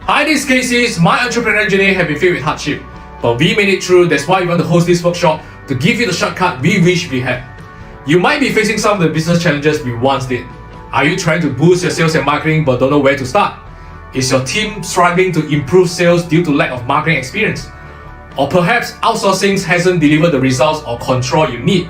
Hi, this is Casey. My entrepreneurial journey has been filled with hardship, but we made it through. That's why we want to host this workshop to give you the shortcut we wish we had. You might be facing some of the business challenges we once did. Are you trying to boost your sales and marketing but don't know where to start? Is your team struggling to improve sales due to lack of marketing experience? Or perhaps outsourcing hasn't delivered the results or control you need?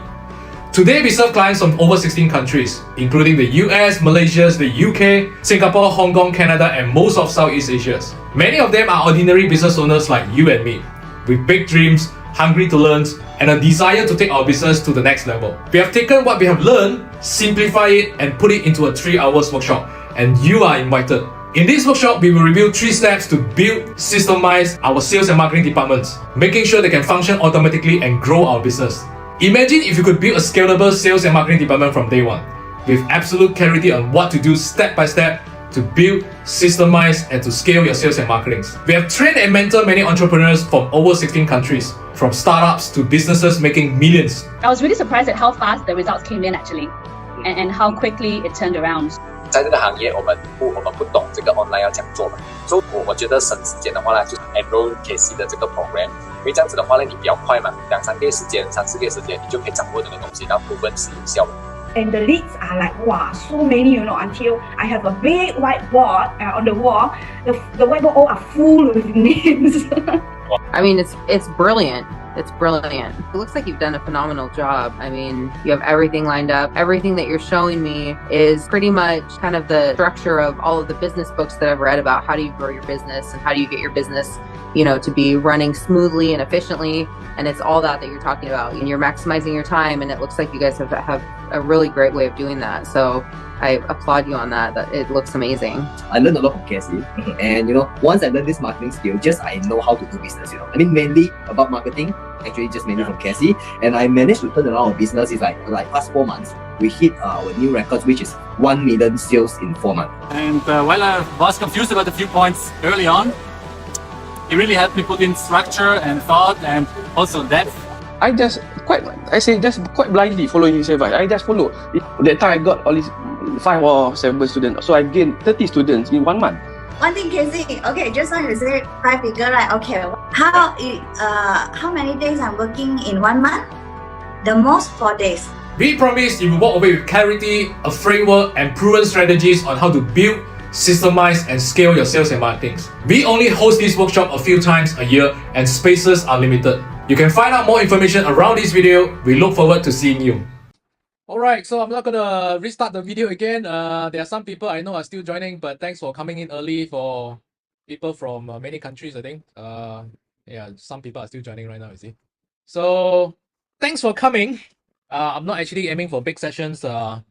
Today we serve clients from over 16 countries, including the US, Malaysia, the UK, Singapore, Hong Kong, Canada, and most of Southeast Asia. Many of them are ordinary business owners like you and me, with big dreams, hungry to learn, and a desire to take our business to the next level. We have taken what we have learned, simplify it, and put it into a 3-hour workshop, and you are invited. In this workshop, we will review 3 steps to build, systemize our sales and marketing departments, making sure they can function automatically and grow our business. Imagine if you could build a scalable sales and marketing department from day one, with absolute clarity on what to do step by step to build, systemize, and to scale your sales and marketing. We have trained and mentored many entrepreneurs from over 16 countries, from startups to businesses making millions. I was really surprised at how fast the results came in actually, and how quickly it turned around. 在这个行业，我们不懂这个 online 要怎样做嘛，所以我觉得省时间的话呢，就是 Enroll KC 的这个 program， 因为这样子的话呢，你比较快嘛，2-3个月时间、3-4个月时间，你就可以掌握这个东西，然后部分是有效的。 And the leads are like, wow, so many, until I have a big whiteboard on the wall. The whiteboard all are full with names. I mean, it's brilliant. It's brilliant. It looks like you've done a phenomenal job. I mean, you have everything lined up. Everything that you're showing me is pretty much kind of the structure of all of the business books that I've read about how do you grow your business and how do you get your business, to be running smoothly and efficiently. And it's all that you're talking about. And you're maximizing your time. And it looks like you guys have a really great way of doing that. So I applaud you on that. It looks amazing. I learned a lot from Cassie, and once I learned this marketing skill, I know how to do business. I mean, mainly about marketing, actually just mainly from Cassie, and I managed to turn around our business. It's like past 4 months, we hit our new records, which is 1 million sales in 4 months. And while I was confused about a few points early on, it really helped me put in structure and thought and also depth. I just quite blindly following his advice. I just follow. That time I got all these 5 or 7 students, so I gained 30 students in 1 month. One thing, Casey. Okay, just want to say 5 figure, right? Okay, how many days I'm working in 1 month? The most 4 days. We promise you will walk away with clarity, a framework, and proven strategies on how to build, systemize, and scale your sales and marketing. We only host this workshop a few times a year, and spaces are limited. You can find out more information around this video. We look forward to seeing you. Alright, so I'm not gonna restart the video again. There are some people I know are still joining, but thanks for coming in early for people from many countries, I think. Yeah, some people are still joining right now, you see. So, thanks for coming. I'm not actually aiming for big sessions, but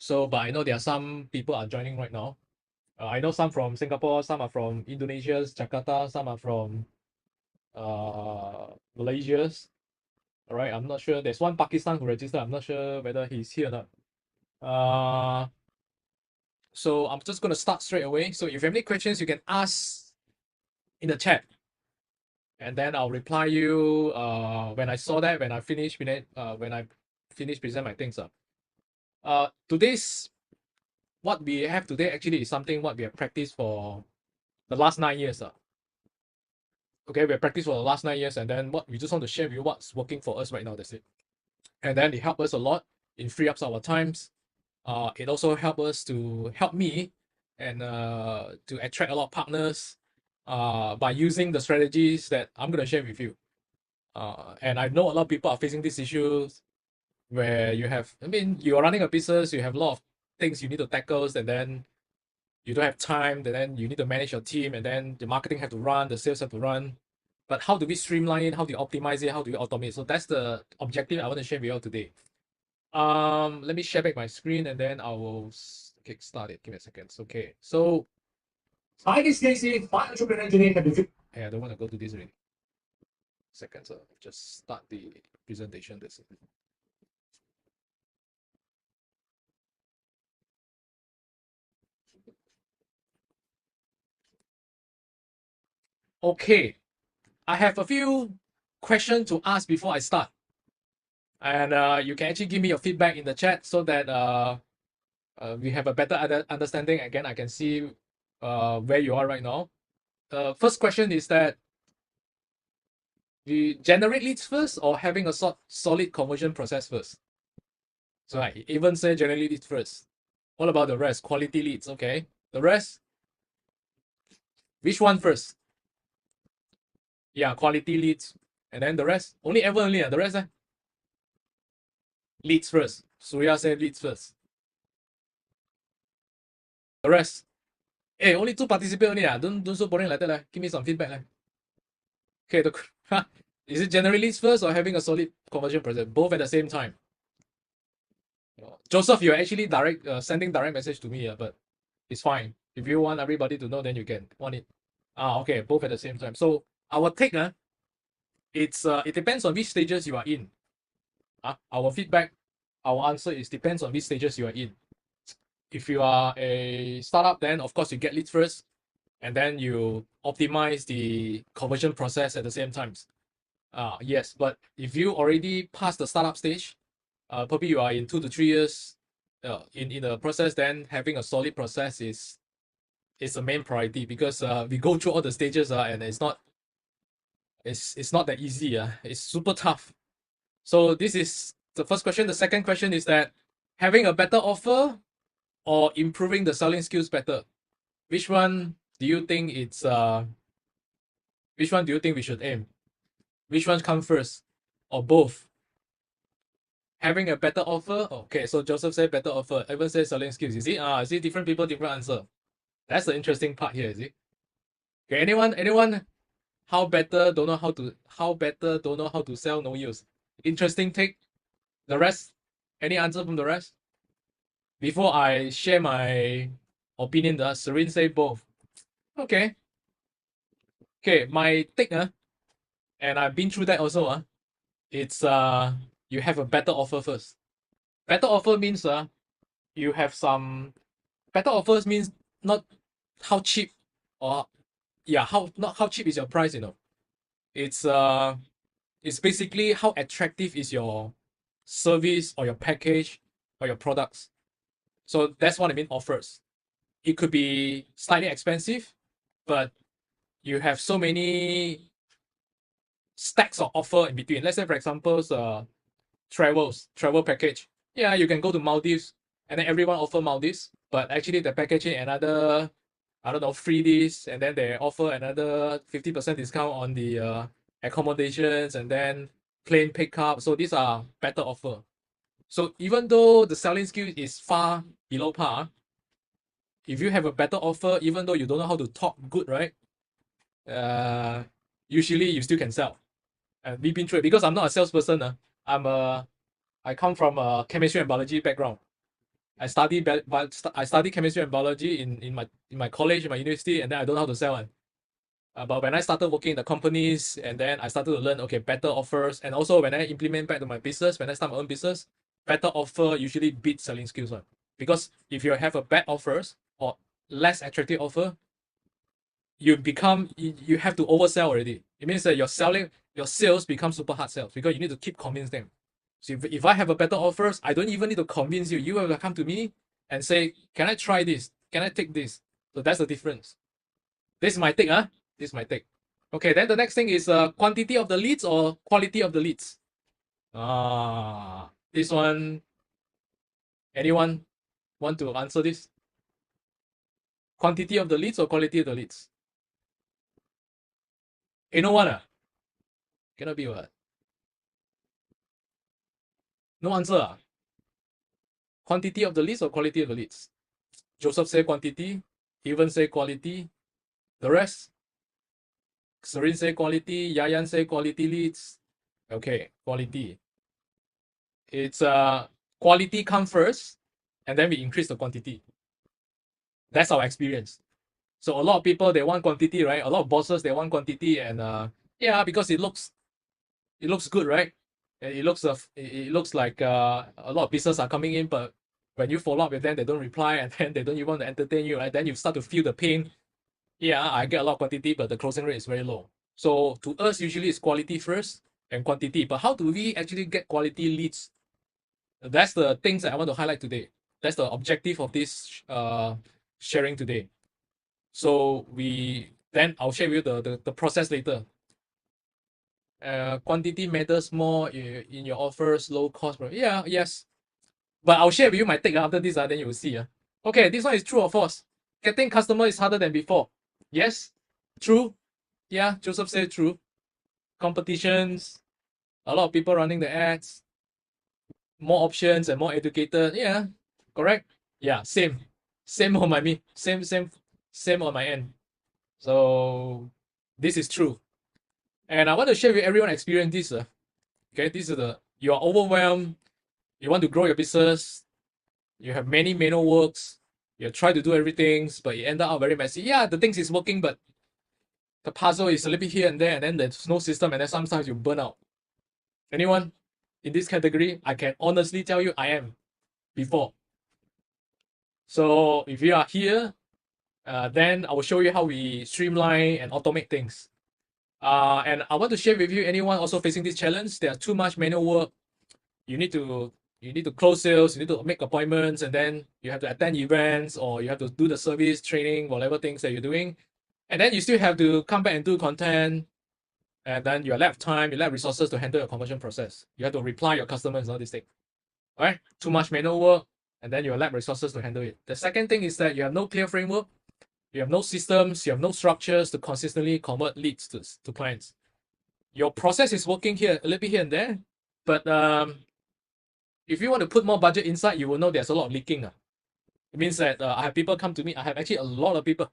I know there are some people are joining right now. I know some from Singapore, some are from Indonesia, Jakarta, some are from Malaysia. All right, I'm not sure. There's one Pakistan who registered. I'm not sure whether he's here or not. So I'm just going to start straight away. So if you have any questions, you can ask in the chat, and then I'll reply you when I saw that, when I finish present my things. Today's what we have today actually is something what we have practiced for the last 9 years. Okay, we have practiced for the last 9 years, and then what we just want to share with you what's working for us right now. That's it. And then it helped us a lot in free up our times. It also helped me and to attract a lot of partners by using the strategies that I'm going to share with you. And I know a lot of people are facing these issues where you're running a business, you have a lot of things you need to tackle, and then you don't have time, and then you need to manage your team, and then the marketing have to run, the sales have to run. But how do we streamline it? How do you optimize it? How do we automate? So that's the objective I want to share with you all today. Let me share back my screen, and then I will kickstart it. Give me a second. Okay. So, hi, this is Casey. My entrepreneurial journey have been. Hey, I don't want to go to this already. Second, so just start the presentation. This. Okay, I have a few questions to ask before I start. And you can actually give me your feedback in the chat so that we have a better understanding. Again, I can see where you are right now. first question is that you generate leads first or having a solid conversion process first? So I even say generate leads first. What about the rest? Quality leads, okay. The rest? Which one first? Yeah, quality leads. And then the rest? Only ever only, the rest? Leads first. Surya said leads first. The rest? Hey, only 2 participate only. Don't so boring like that. Give me some feedback. Okay, is it generate leads first or having a solid conversion process? Both at the same time. Joseph, you're actually sending direct message to me, but it's fine. If you want everybody to know, then you can want it. Okay, both at the same time. So our take, it depends on which stages you are in. Our feedback, our answer is depends on which stages you are in. If you are a startup, then of course you get leads first, and then you optimize the conversion process at the same time. Yes, but if you already passed the startup stage, probably you are in 2 to 3 years in the process, then having a solid process is the main priority, because we go through all the stages and it's not that easy. It's super tough. So this is the first question. The second question is that having a better offer or improving the selling skills better. Which one do you think which one do you think we should aim? Which one comes first? Or both? Having a better offer? Okay, so Joseph said better offer. Evan says selling skills. You see different people, different answer. That's the interesting part here, is it? Okay, anyone how better don't know how to sell, no use. Interesting take. The rest? Any answer from the rest? Before I share my opinion, Serene say both. Okay. Okay, my take, and I've been through that also, it's you have a better offer first. Better offer means you have some better offers means not how cheap or not how cheap is your price, It's basically how attractive is your service or your package or your products. So that's what I mean offers. It could be slightly expensive, but you have so many stacks of offer in between. Let's say, for example, travel package. Yeah, you can go to Maldives and then everyone offer Maldives, but actually the packaging another, I don't know, free this, and then they offer another 50% discount on the accommodations and then plane pickup. So these are better offer. So even though the selling skill is far below par, if you have a better offer, even though you don't know how to talk good, right? Usually you still can sell. And we've been through it because I'm not a salesperson. I come from a chemistry and biology background. I studied chemistry and biology in my college, in my university, and then I don't know how to sell. But when I started working in the companies, and then I started to learn, okay, better offers, and also when I implement back to my business, when I start my own business, better offer usually beats selling skills. Because if you have a bad offers or less attractive offer, you have to oversell already. It means that your sales become super hard sales because you need to keep convincing them. So if I have a better offers, I don't even need to convince you. You will come to me and say, can I try this? Can I take this? So that's the difference. This is my take, This is my take. Okay, then the next thing is quantity of the leads or quality of the leads. This one, anyone want to answer this? Quantity of the leads or quality of the leads? No one, cannot be what? No answer. Quantity of the leads or quality of the leads? Joseph say quantity, Evan say quality. The rest? Serene say quality, Yayan say quality leads. Okay, quality. It's quality come first, and then we increase the quantity. That's our experience. So a lot of people, they want quantity, right? A lot of bosses, they want quantity, and because it looks good, right? It looks like a lot of business are coming in, but when you follow up with them, they don't reply, and then they don't even want to entertain you, right? Then you start to feel the pain. Yeah, I get a lot of quantity, but the closing rate is very low. So to us, usually it's quality first and quantity. But how do we actually get quality leads? That's the things that I want to highlight today. That's the objective of this sharing today. So we Then I'll share with you the process later. Quantity matters more in your offers, low cost. Yeah, yes. But I'll share with you my take after this, then you will see. Okay, this one is true or false? Getting customer is harder than before. Yes, true. Yeah, Joseph said true. Competitions, a lot of people running the ads, more options and more educated. Yeah, correct. Yeah, same on my same on my end. So this is true, and I want to share with everyone experience this. Okay, this is you are overwhelmed. You want to grow your business. You have many manual works. You try to do everything, but it ended up very messy. Yeah, the things is working, but the puzzle is a little bit here and there, and then there's no system, and then sometimes you burn out. Anyone in this category? I can honestly tell you I am before. So if you are here, then I will show you how we streamline and automate things. And I want to share with you anyone also facing this challenge. There's too much manual work. You need to close sales, you need to make appointments, and then you have to attend events, or you have to do the service training, whatever things that you're doing. And then you still have to come back and do content. And then you lack time, you lack resources to handle your conversion process. You have to reply your customers and all these things. All right? Too much manual work, and then you lack resources to handle it. The second thing is that you have no clear framework, you have no systems, you have no structures to consistently convert leads to clients. Your process is working here, a little bit here and there, but if you want to put more budget inside, you will know there's a lot of leaking. It means that I have people come to me. I have actually a lot of people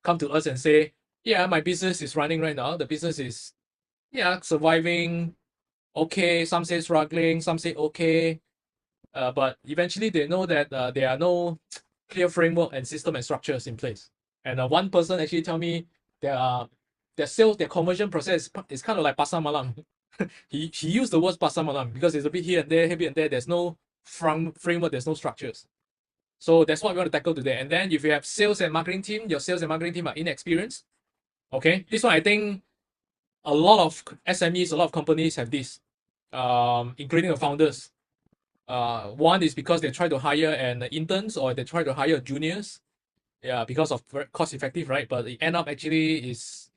come to us and say, yeah, my business is running right now. The business is, yeah, surviving. Okay, some say struggling, some say okay. But eventually they know that there are no clear framework and system and structures in place. And one person actually tell me their sales, their conversion process is kind of like pasar malam. he used the words pasar malam because it's a bit here and there, here and there. There's no framework, there's no structures. So that's what we want to tackle today. And then if you have sales and marketing team, your sales and marketing team are inexperienced. Okay, this one I think a lot of SMEs, a lot of companies have this, including the founders. One is because they try to hire an interns, or they try to hire juniors. Yeah, because of cost effective, right? But it end up actually is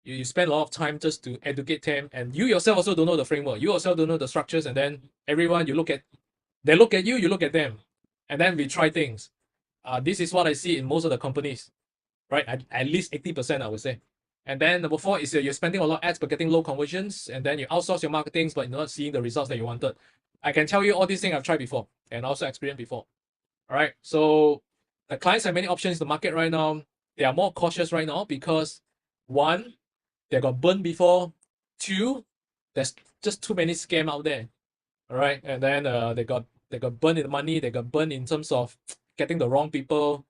you spend a lot of time just to educate them, and you yourself also don't know the framework. You yourself don't know the structures, and then everyone you look at, they look at you, you look at them, and then we try things. This is what I see in most of the companies, right? At least 80%, I would say. And then number 4 is you're spending a lot of ads but getting low conversions, and then you outsource your marketing but you're not seeing the results that you wanted. I can tell you all these things I've tried before and also experienced before. All right. So the clients have many options in the market right now. They are more cautious right now because 1, they got burned before. 2, there's just too many scams out there. All right. And then they got burned in money. They got burned in terms of getting the wrong people.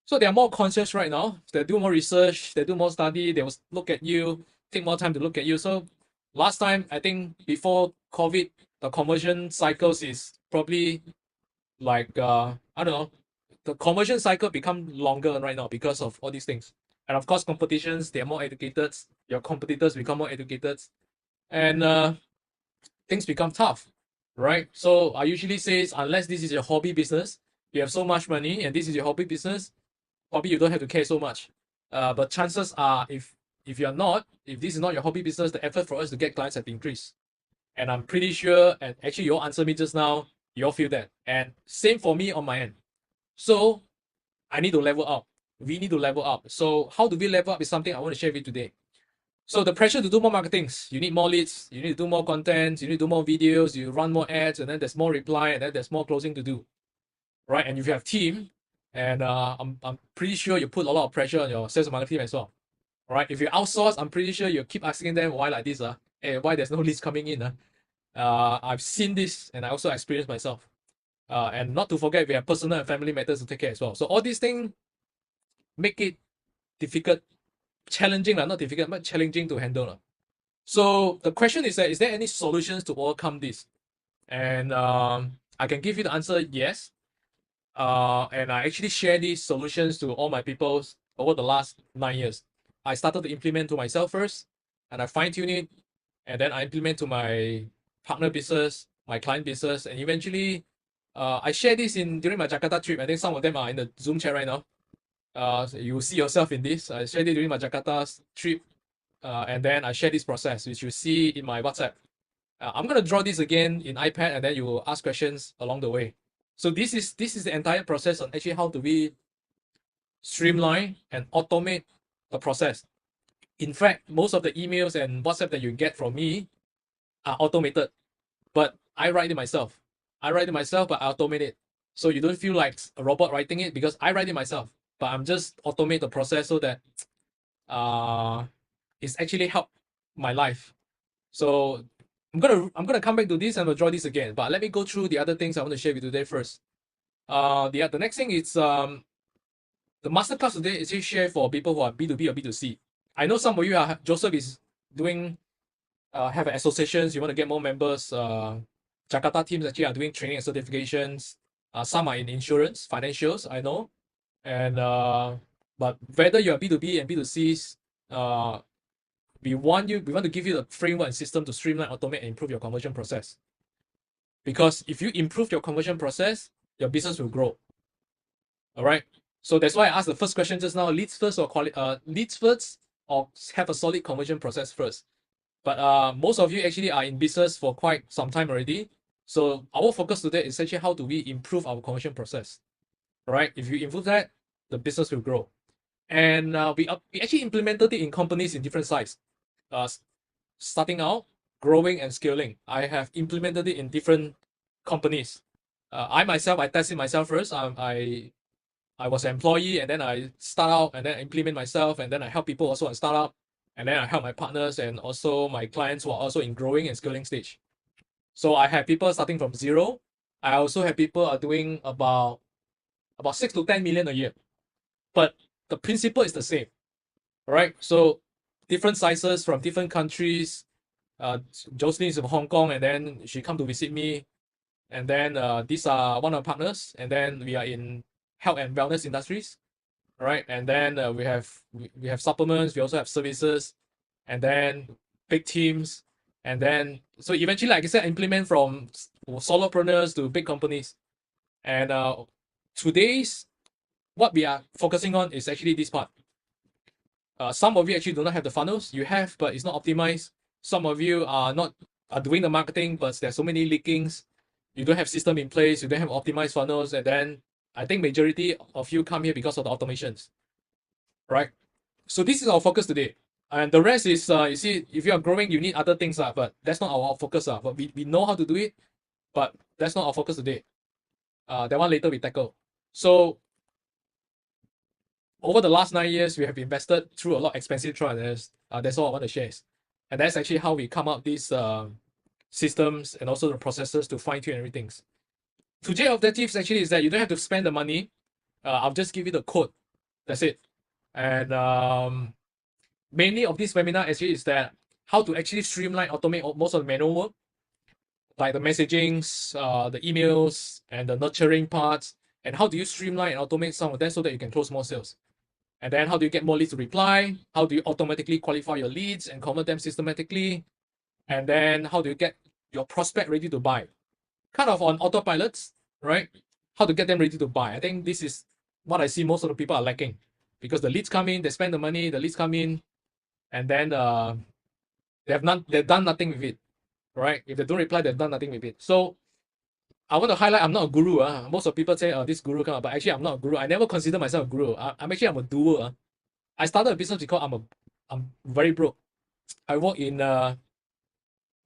So they are more conscious right now. They do more research, they do more study, they will look at you, take more time to look at you. So last time, I think before COVID, the conversion cycles is probably like, I don't know, the conversion cycle become longer right now because of all these things. And of course, competitions, they are more educated. Your competitors become more educated. And things become tough, right? So I usually say, unless this is your hobby business, you have so much money and this is your hobby business, probably you don't have to care so much. But chances are, if this is not your hobby business, the effort for us to get clients have increased. And I'm pretty sure, and actually you all answered me just now, you all feel that. And same for me on my end. So I need to level up. We need to level up. So how do we level up is something I want to share with you today. So the pressure to do more marketings, you need more leads, you need to do more content, you need to do more videos, you run more ads, and then there's more reply, and then there's more closing to do. Right? And if you have team, and I'm pretty sure you put a lot of pressure on your sales and marketing team as well. All right. If you outsource, I'm pretty sure you keep asking them why like this. Hey, why there's no leads coming in. I've seen this and I also experienced myself. And not to forget, we have personal and family matters to take care as well. So all these things make it difficult, challenging, not difficult, but challenging to handle. So the question is that, is there any solutions to overcome this? And I can give you the answer, yes. And I actually share these solutions to all my people over the last 9 years. I started to implement to myself first, and I fine-tune it, and then I implement to my partner business, my client business, and eventually I share this during my Jakarta trip. I think some of them are in the Zoom chat right now. So you will see yourself in this. I shared it during my Jakarta trip, and then I share this process, which you see in my WhatsApp. I'm gonna draw this again in iPad, and then you will ask questions along the way. So this is the entire process on actually how do we streamline and automate the process. In fact, most of the emails and WhatsApp that you get from me are automated, but I write it myself. I write it myself, but I automate it. So you don't feel like a robot writing it because I write it myself, but I'm just automate the process so that it's actually helped my life. So I'm gonna come back to this and I'll draw this again. But let me go through the other things I want to share with you today first. The next thing is the masterclass today is share for people who are B2B or B2C. I know some of you are Joseph is doing have associations, you want to get more members. Jakarta teams actually are doing training and certifications. Some are in insurance, financials, I know. And but whether you're B2B and B2Cs, we want to give you the framework and system to streamline, automate, and improve your conversion process. Because if you improve your conversion process, your business will grow. All right. So that's why I asked the first question just now: leads first or leads first, or have a solid conversion process first. But most of you actually are in business for quite some time already. So our focus today is actually how do we improve our conversion process. All right. If you improve that, the business will grow. And we actually implemented it in companies in different sizes. Starting out, growing, and scaling. I have implemented it in different companies. I tested myself first. I was an employee, and then I start out, and then I implement myself, and then I help people also on startup, and then I help my partners and also my clients who are also in growing and scaling stage. So I have people starting from zero. I also have people are doing about 6 to 10 million a year, but the principle is the same. All right. So different sizes from different countries. Jocelyn is from Hong Kong, and then she come to visit me, and then these are one of our partners, and then we are in health and wellness industries, right? And then we have supplements, we also have services, and then big teams, and then so eventually, like I said, implement from solopreneurs to big companies. And today's what we are focusing on is actually this part. Some of you actually do not have the funnels. You have, but it's not optimized. Some of you are doing the marketing, but there's so many leakings. You don't have system in place. You don't have optimized funnels, and then I think majority of you come here because of the automations, right? So this is our focus today, and the rest is you see, if you are growing, you need other things, but that's not our focus. But we know how to do it, but that's not our focus today. That one later we tackle. So over the last 9 years, we have invested through a lot of expensive trials. That's all I want to share. And that's actually how we come up these systems and also the processes to fine tune everything. Today's objectives actually is that you don't have to spend the money. I'll just give you the code. That's it. And mainly of this webinar actually is that how to actually streamline, automate most of the manual work, like the messagings, the emails, and the nurturing parts, and how do you streamline and automate some of them so that you can close more sales. And then how do you get more leads to reply? How do you automatically qualify your leads and convert them systematically? And then how do you get your prospect ready to buy? Kind of on autopilots, right? How to get them ready to buy. I think this is what I see most of the people are lacking, because the leads come in, they spend the money, the leads come in, and then they've done nothing with it, right? If they don't reply, they've done nothing with it. So I want to highlight, I'm not a guru. Most of people say, oh, this guru come, but actually I'm not a guru. I never consider myself a guru. I'm a doer. I started a business because I'm very broke. I work in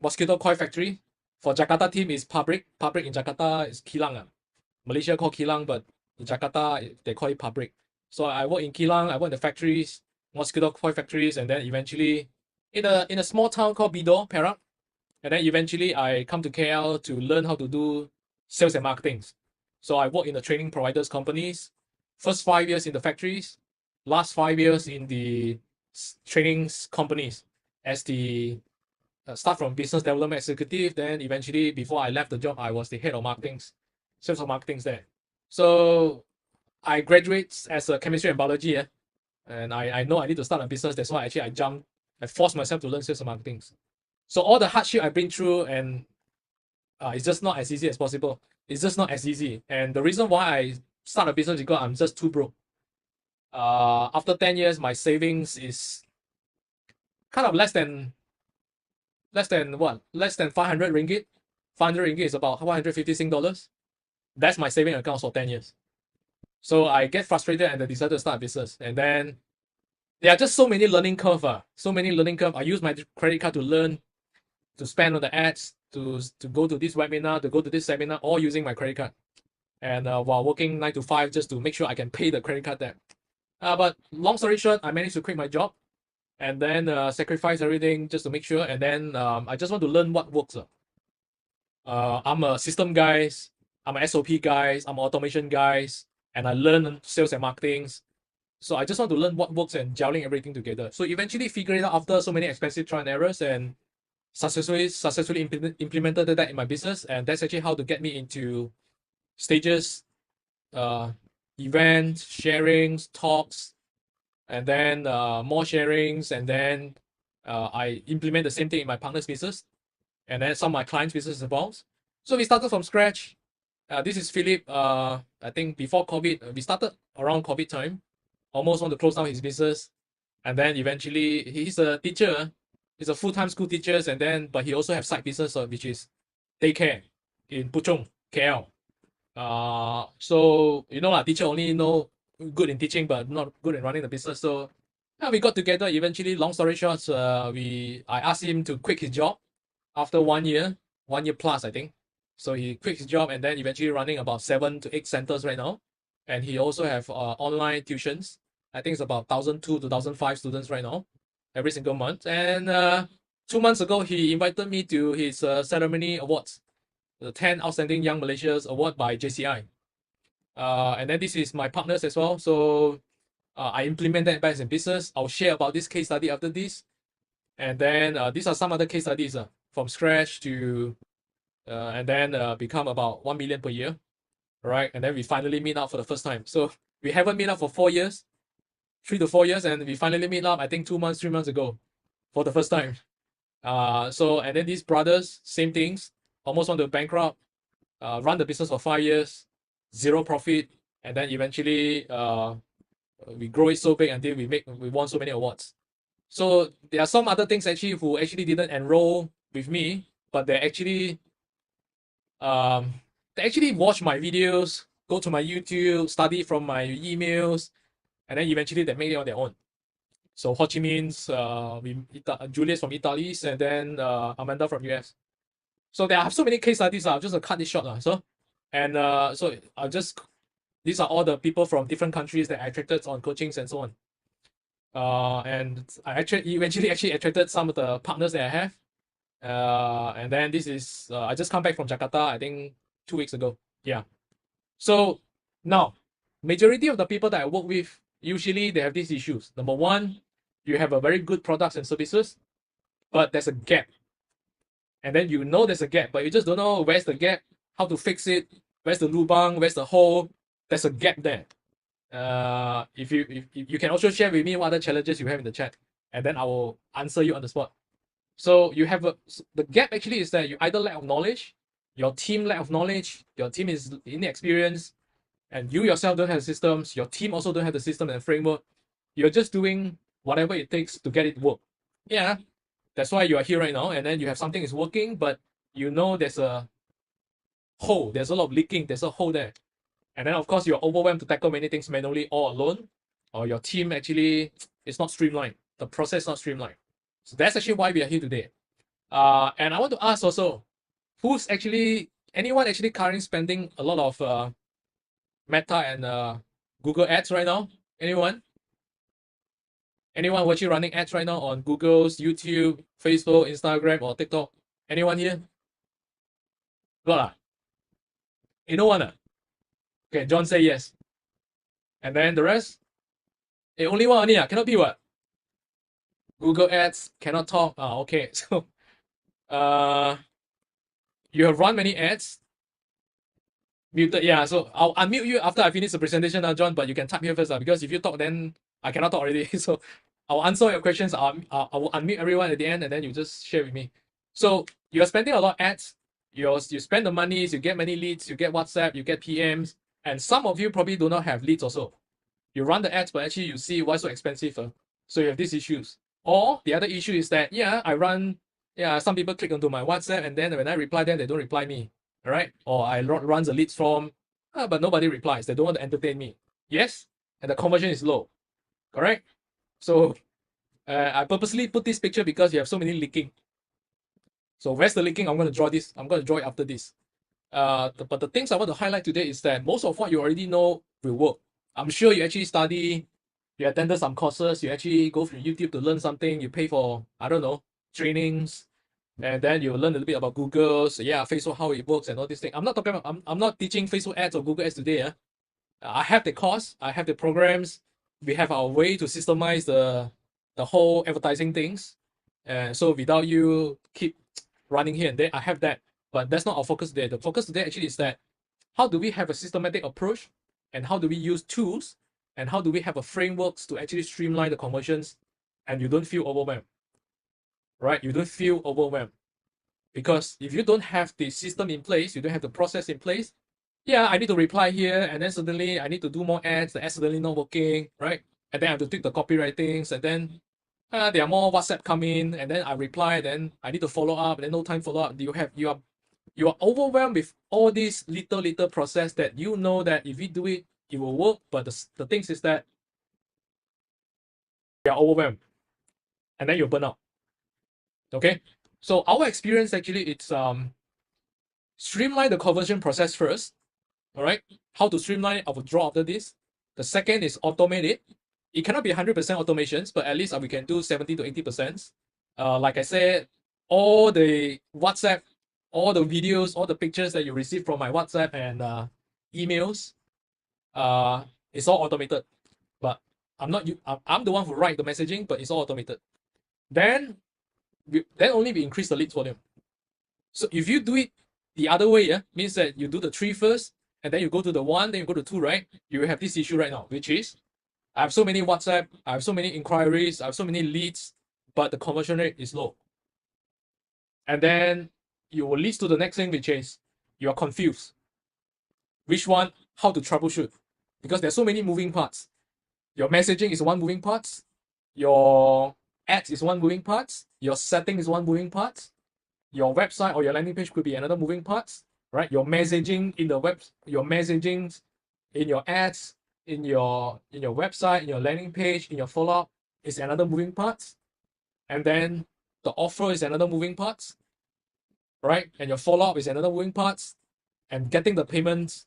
mosquito coil factory. For Jakarta team is pabrik. Pabrik in Jakarta is kilang. Malaysia call kilang, but in Jakarta they call it pabrik. So I work in kilang. I work in the factories, mosquito coil factories, and then eventually in a small town called Bido, Perak. And then eventually I come to KL to learn how to do sales and marketing. So I work in the training providers companies. First 5 years in the factories, last 5 years in the trainings companies as the start from business development executive. Then eventually, before I left the job, I was the head of marketing, sales of marketing there. So I graduate as a chemistry and biology, and I know I need to start a business. That's why actually I forced myself to learn sales and marketing. So all the hardship I've been through, and it's just not as easy as possible. It's just not as easy. And the reason why I start a business is because I'm just too broke. After 10 years, my savings is kind of less than what? Less than 500 ringgit. 500 ringgit is about 150 Sing dollars. That's my saving account for 10 years. So I get frustrated and I decided to start a business. And then there are just so many learning curve. So many learning curve. I use my credit card to learn, to spend on the ads, to go to this webinar, to go to this seminar, all using my credit card. And while working 9 to 5 just to make sure I can pay the credit card debt. But long story short, I managed to quit my job and then sacrifice everything just to make sure. And then I just want to learn what works. I'm a system guys, I'm a SOP guys, I'm automation guys, and I learn sales and marketing. So I just want to learn what works and gelling everything together. So eventually figure it out after so many expensive trial and errors and successfully implemented that in my business. And that's actually how to get me into stages, events, sharings, talks, and then more sharings. And then I implement the same thing in my partner's business and then some of my clients' business as well. So we started from scratch. This is Philip. I think before COVID, we started around COVID time. Almost want to close down his business, and then eventually he's a teacher. He's a full-time school teacher, and then but he also have side business, which is daycare in Puchong, KL. So you know, teacher only know good in teaching, but not good in running the business. So we got together. Eventually, long story short, I asked him to quit his job after 1 year, 1 year plus, I think. So he quit his job and then eventually running about 7 to 8 centers right now. And he also have online tuitions. I think it's about 1,002 to 1,005 students right now, every single month. And 2 months ago, he invited me to his ceremony awards, the 10 Outstanding Young Malaysians Award by JCI. And then this is my partners as well. So I implement that back in business. I'll share about this case study after this. And then these are some other case studies from scratch to, and then become about 1 million per year. Right, and then we finally meet up for the first time. So we haven't met up for 4 years, 3 to 4 years, and we finally meet up, I think 2 months, 3 months ago for the first time. And then these brothers, same things, almost want to bankrupt, run the business for 5 years, 0 profit, and then eventually we grow it so big until we won so many awards. So there are some other things actually who actually didn't enroll with me, but they actually watch my videos, go to my YouTube, study from my emails, and then eventually they make it on their own. So Ho Chi Minh's, Julius from Italy, and then Amanda from US. So there are so many case studies. I'll just cut this short. These are all the people from different countries that I attracted on coachings and so on. And I eventually attracted some of the partners that I have. And then this is, I just come back from Jakarta, I think 2 weeks ago. Yeah. So now, majority of the people that I work with, usually they have these issues. Number one, you have a very good products and services, but there's a gap. And then you know there's a gap, but you just don't know where's the gap, how to fix it, where's the lubang, where's the hole. There's a gap there. If you can also share with me what other challenges you have in the chat, and then I will answer you on the spot. So you have the gap actually is that you either lack of knowledge, your team lack of knowledge, your team is inexperienced, and you yourself don't have systems, your team also don't have the system and framework. You're just doing whatever it takes to get it work. Yeah, that's why you are here right now, and then you have something is working, but you know there's a hole, there's a lot of leaking, there's a hole there. And then of course you're overwhelmed to tackle many things manually all alone, or your team actually is not streamlined, the process not streamlined. So that's actually why we are here today. And I want to ask also, anyone actually currently spending a lot of Meta and Google ads right now? Anyone? Anyone who actually running ads right now on Google's, YouTube, Facebook, Instagram, or TikTok? Anyone here? Not no one. Okay, John say yes. And then the rest? Only one only, cannot be what? Google ads, cannot talk. Okay. So you have run many ads. Muted, yeah. So I'll unmute you after I finish the presentation now, John, but you can type here first, because if you talk, then I cannot talk already. So I'll answer your questions. I will unmute everyone at the end, and then you just share with me. So you're spending a lot of ads. You spend the monies, you get many leads, you get WhatsApp, you get PMs, and some of you probably do not have leads also. You run the ads, but actually you see why so expensive. So you have these issues. Or the other issue is that, some people click onto my WhatsApp and then when I reply them, they don't reply me. All right. Or I run the leads form, but nobody replies. They don't want to entertain me. Yes. And the conversion is low. Correct. So I purposely put this picture because you have so many leaking. So where's the leaking? I'm going to draw this. I'm going to draw it after this. But the things I want to highlight today is that most of what you already know will work. I'm sure you actually study, you attended some courses, you actually go through YouTube to learn something, you pay for, I don't know, trainings, and then you learn a little bit about Google, so Facebook, how it works and all these things. I'm not talking about, I'm not teaching Facebook ads or Google ads today. I have the course, I have the programs, we have our way to systemize the whole advertising things. And so without you keep running here and there, I have that. But that's not our focus today. The focus today actually is that how do we have a systematic approach and how do we use tools and how do we have a frameworks to actually streamline the conversions and you don't feel overwhelmed, right? You don't feel overwhelmed because if you don't have the system in place, you don't have the process in place. I need to reply here and then suddenly I need to do more ads. The ads suddenly not working, right? And then I have to tweak the copywritings and then there are more WhatsApp come in and then I reply, then I need to follow up, and then no time follow up. You are overwhelmed with all these little process that you know that if you do it, it will work. But the things is that you are overwhelmed and then you burn out. Okay. So our experience actually it's streamline the conversion process first. All right. How to streamline it, I will draw after this. The second is automate it. It cannot be 100% automations, but at least we can do 70 to 80%. Like I said, all the WhatsApp, all the videos, all the pictures that you receive from my WhatsApp and emails, it's all automated. But I'm the one who write the messaging, but it's all automated. Then only we increase the leads volume. So if you do it the other way, means that you do the 3 first, and then you go to the 1, then you go to 2, right? You have this issue right now, which is I have so many WhatsApp, I have so many inquiries, I have so many leads, but the conversion rate is low. And then you will lead to the next thing, which is you are confused. Which one, how to troubleshoot? Because there's so many moving parts. Your messaging is one moving part, your ads is one moving part, your setting is one moving part, your website or your landing page could be another moving part, right? Your messaging in the web, your messaging in your ads, in your website, in your landing page, in your follow-up is another moving part. And then the offer is another moving part, right? And your follow-up is another moving part. And getting the payments,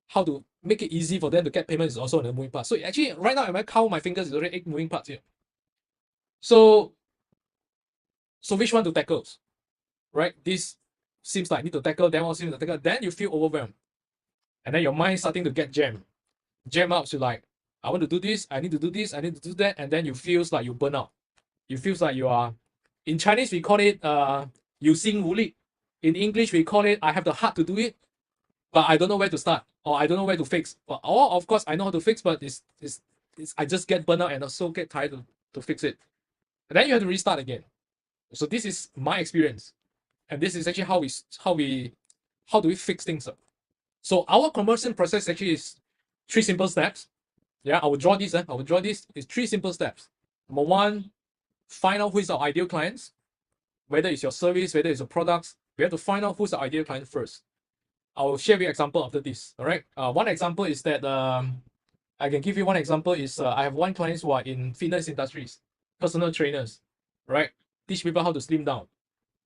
how to make it easy for them to get payments is also another moving part. So actually, right now, if I count my fingers, it's already 8 moving parts here. So which one to tackle, right? This seems like I need to tackle, that one seems to tackle. Then you feel overwhelmed. And then your mind starting to get jammed. Jam up to like, I want to do this, I need to do this, I need to do that, and then you feels like you burn out. You feels like you are, in Chinese we call it 有心无力. In English we call it I have the heart to do it, but I don't know where to start, or I don't know where to fix. Or of course I know how to fix, but it's I just get burnt out and also get tired to fix it. And then you have to restart again. So this is my experience, and this is actually how do we fix things up. So our conversion process actually is 3 simple steps. I will draw this. I will draw this. It's 3 simple steps. Number 1, find out who is our ideal clients. Whether it's your service, whether it's your products, we have to find out who's the ideal client first. I will share with you an example after this. All right. One example is that I can give you one example is I have one client who are in fitness industries, personal trainers, right? Teach people how to slim down.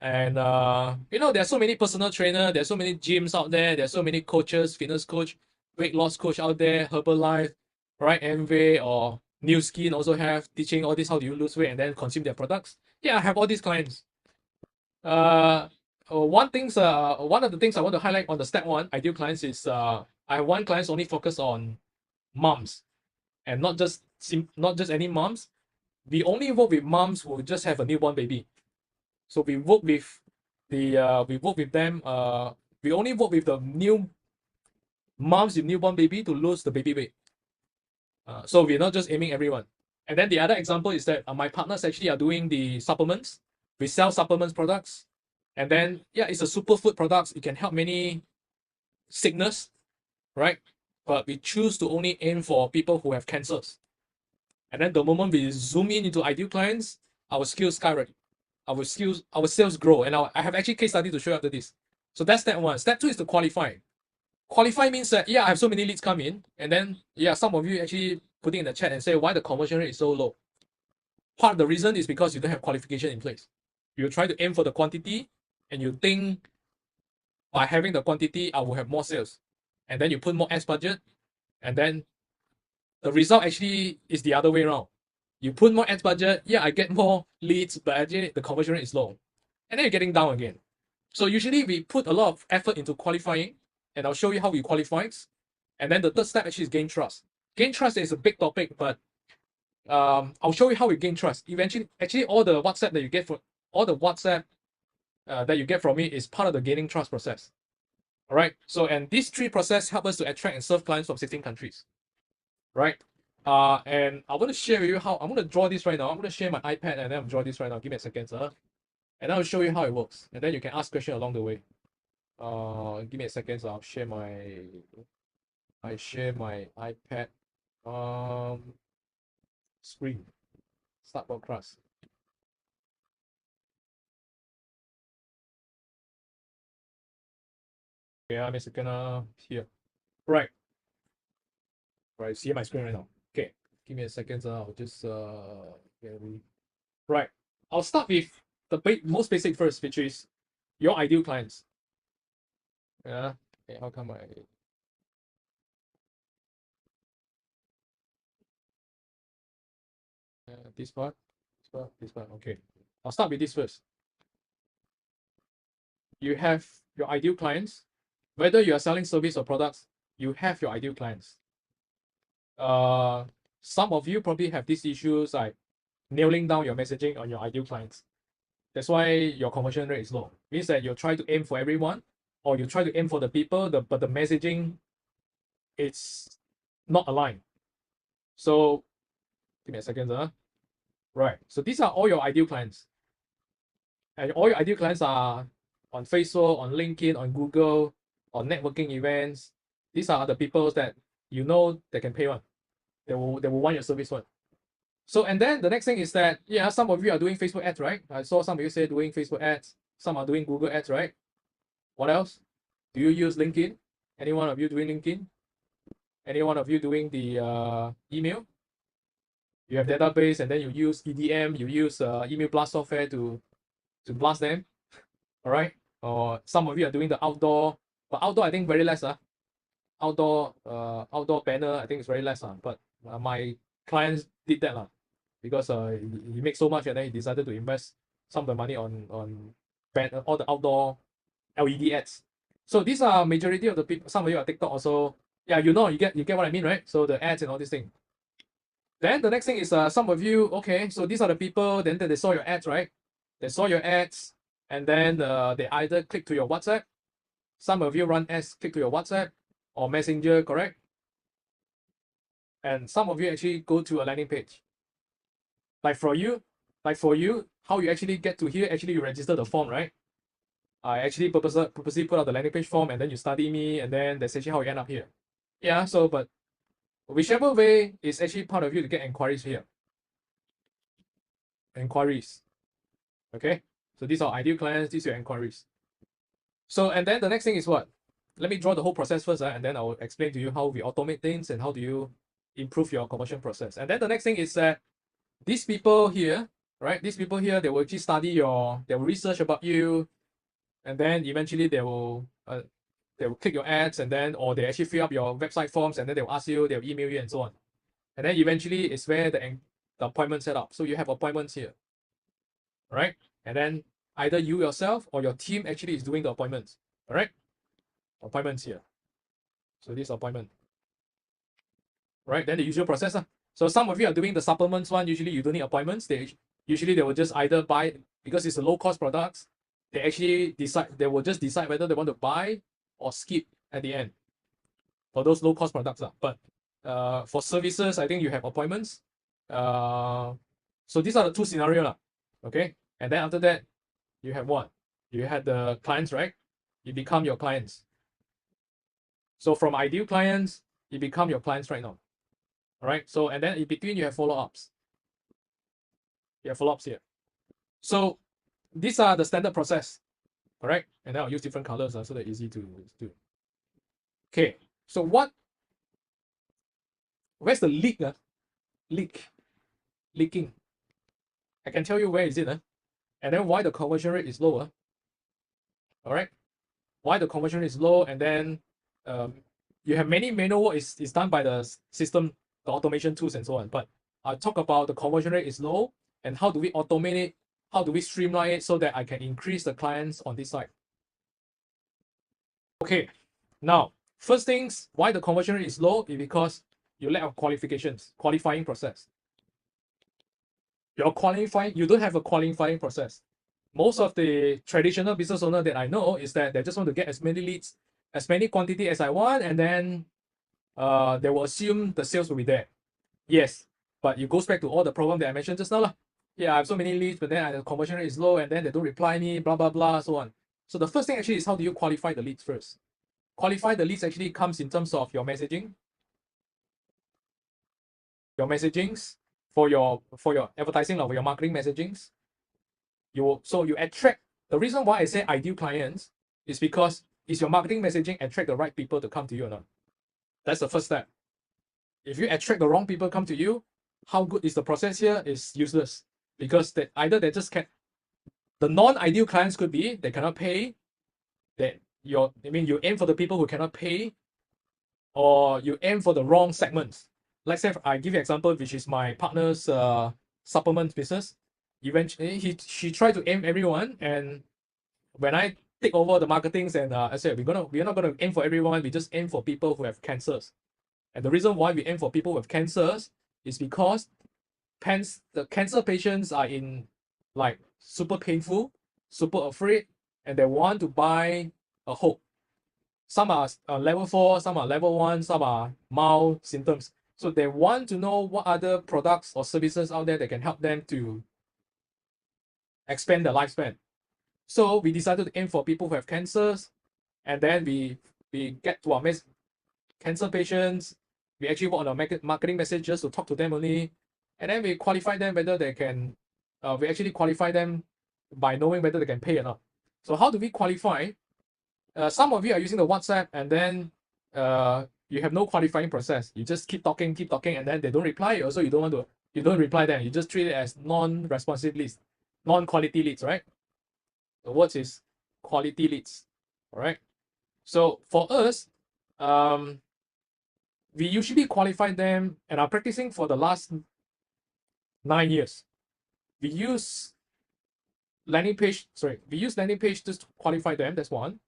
And there are so many personal trainers, there are so many gyms out there, there are so many coaches, fitness coach, weight loss coach out there, Herbalife, right? Amway or New Skin also have teaching all this, how do you lose weight and then consume their products. I have all these clients. One of the things I want to highlight on the step 1 ideal clients is I have one client only focus on moms, and not just any moms. We only work with moms who just have a newborn baby. So we work with we only work with the new moms with newborn baby to lose the baby weight. So we're not just aiming everyone. And then the other example is that my partners actually are doing the supplements. We sell supplements products. And then, it's a superfood products. It can help many sickness, right? but we choose to only aim for people who have cancers. And then the moment we zoom in into ideal clients, our skills skyrocket. Our sales grow. And I have actually case study to show you after this. So that's step one. Step two is to qualify. Qualify means that, yeah, I have so many leads come in. And then, yeah, some of you actually put it in the chat and say why the conversion rate is so low. Part of the reason is because you don't have qualification in place. You try to aim for the quantity and you think by having the quantity, I will have more sales. And then you put more ads budget, and then the result actually is the other way around. You put more ads budget, yeah, I get more leads, but actually the conversion rate is low. And then you're getting down again. So usually we put a lot of effort into qualifying, and I'll show you how we qualify. And then the third step actually is gain trust. Gain trust is a big topic, but I'll show you how we gain trust. Eventually, actually all the WhatsApp that you get that you get from me is part of the gaining trust process. All right. So, and these three processes help us to attract and serve clients from 16 countries. Right. And I want to share with you how I'm going to draw this right now. I'm going to share my iPad and then I'm draw this right now. Give me a second, sir. And I'll show you how it works. And then you can ask questions along the way. Give me a second. So I'll share my iPad screen. Start broadcast. Yeah, I'm a second here. Right. Right, see my screen right now. Okay, give me a second. I'll just right. I'll start with the most basic first, which is your ideal clients. Yeah. Okay, how come this part, this part. Okay, I'll start with this first. You have your ideal clients. Whether you are selling service or products, you have your ideal clients. Some of you probably have these issues like nailing down your messaging on your ideal clients. That's why your conversion rate is low. Means that you try to aim for everyone, or you try to aim for the people, but the messaging it's not aligned. So give me a second, Right. So these are all your ideal clients. And all your ideal clients are on Facebook, on LinkedIn, on Google, on networking events. These are the people that you know they can pay one. They will want your service one. So, and then the next thing is that, yeah, some of you are doing Facebook ads, right? I saw some of you say doing Facebook ads. Some are doing Google ads, right? What else? Do you use LinkedIn? Any one of you doing LinkedIn? Any one of you doing the email? You have database and then you use EDM, you use email blast software to blast them, all right? Or some of you are doing the outdoor, but outdoor I think very less. Outdoor banner I think it's very less. But my clients did that because he makes so much and then he decided to invest some of the money on all the outdoor LED ads. So these are majority of the people. Some of you are TikTok also. Yeah, you get what I mean, right? So the ads and all these things. Then the next thing is some of you, okay, so these are the people, then they saw your ads, right? They saw your ads and then they either click to your WhatsApp. Some of you run ads, click to your WhatsApp or Messenger, correct? And some of you actually go to a landing page. Like for you, how you actually get to here, actually you register the form, right? I actually purposely put out the landing page form and then you study me and then that's actually how you end up here. Yeah, so but whichever way is actually part of you to get inquiries here. Inquiries. Okay, so these are ideal clients, these are your inquiries. So, and then the next thing is what? Let me draw the whole process first, and then I'll explain to you how we automate things and how do you improve your conversion process. And then the next thing is that these people here, right? These people here, they will actually study they will research about you, and then eventually they will click your ads, and then or they actually fill up your website forms, and then they will ask you, they'll email you, and so on. And then eventually it's where the appointment set up. So you have appointments here, right? And then either you yourself or your team actually is doing the appointments. All right, appointments here. So this appointment, right? Then the usual process. So some of you are doing the supplements one. Usually you don't need appointments. They will just either buy, because it's a low cost products. They will just decide whether they want to buy or skip at the end for those low cost products. But for services, I think you have appointments. So these are the two scenarios. Okay. And then after that, you have what? You had the clients, right? You become your clients. So from ideal clients, it become your clients right now. All right. So, and then in between you have follow-ups. You have follow-ups here. So these are the standard process. Correct. And then I'll use different colors so they're easy to do. Okay. So where's the leak? Leaking. I can tell you where is it. And then why the conversion rate is lower. All right. Why the conversion rate is low, and then you have many manual work is done by the system, the automation tools and so on. But I'll talk about the conversion rate is low and how do we automate it, how do we streamline it so that I can increase the clients on this side. Okay, now first things why the conversion rate is low is because you lack of qualifying process. You don't have a qualifying process. Most of the traditional business owner that I know is that they just want to get as many leads, as many quantity as I want, and then they will assume the sales will be there. Yes, but it goes back to all the problem that I mentioned just now. Yeah, I have so many leads, but then the conversion rate is low, and then they don't reply me, blah, blah, blah, so on. So the first thing actually is how do you qualify the leads first? Qualify the leads actually comes in terms of your messaging. Your messagings for your advertising or your marketing messagings. You attract. The reason why I say ideal clients is because is your marketing messaging attract the right people to come to you or not? That's the first step. If you attract the wrong people come to you, how good is the process here is useless because either they just can't. The non-ideal clients could be they cannot pay. You aim for the people who cannot pay, or you aim for the wrong segments. Let's say I give you an example, which is my partner's supplement business. Eventually, she tried to aim everyone, and when I take over the marketings, and I said we're not gonna aim for everyone. We just aim for people who have cancers. And the reason why we aim for people with cancers is because the cancer patients are in like super painful, super afraid, and they want to buy a hope. Some are level 4, some are level 1, some are mild symptoms. So they want to know what other products or services out there that can help them to expand their lifespan. So we decided to aim for people who have cancers, and then we get to our cancer patients. We actually work on our marketing messages to talk to them only, and then we qualify them whether they can. We actually qualify them by knowing whether they can pay or not. So how do we qualify? Some of you are using the WhatsApp, and then you have no qualifying process. You just keep talking, and then they don't reply. Also, you don't reply them. You just treat it as non-responsive leads, non-quality leads, right? The word is quality leads. All right. So for us, we usually qualify them and are practicing for the last 9 years. We use landing page just to qualify them. That's one.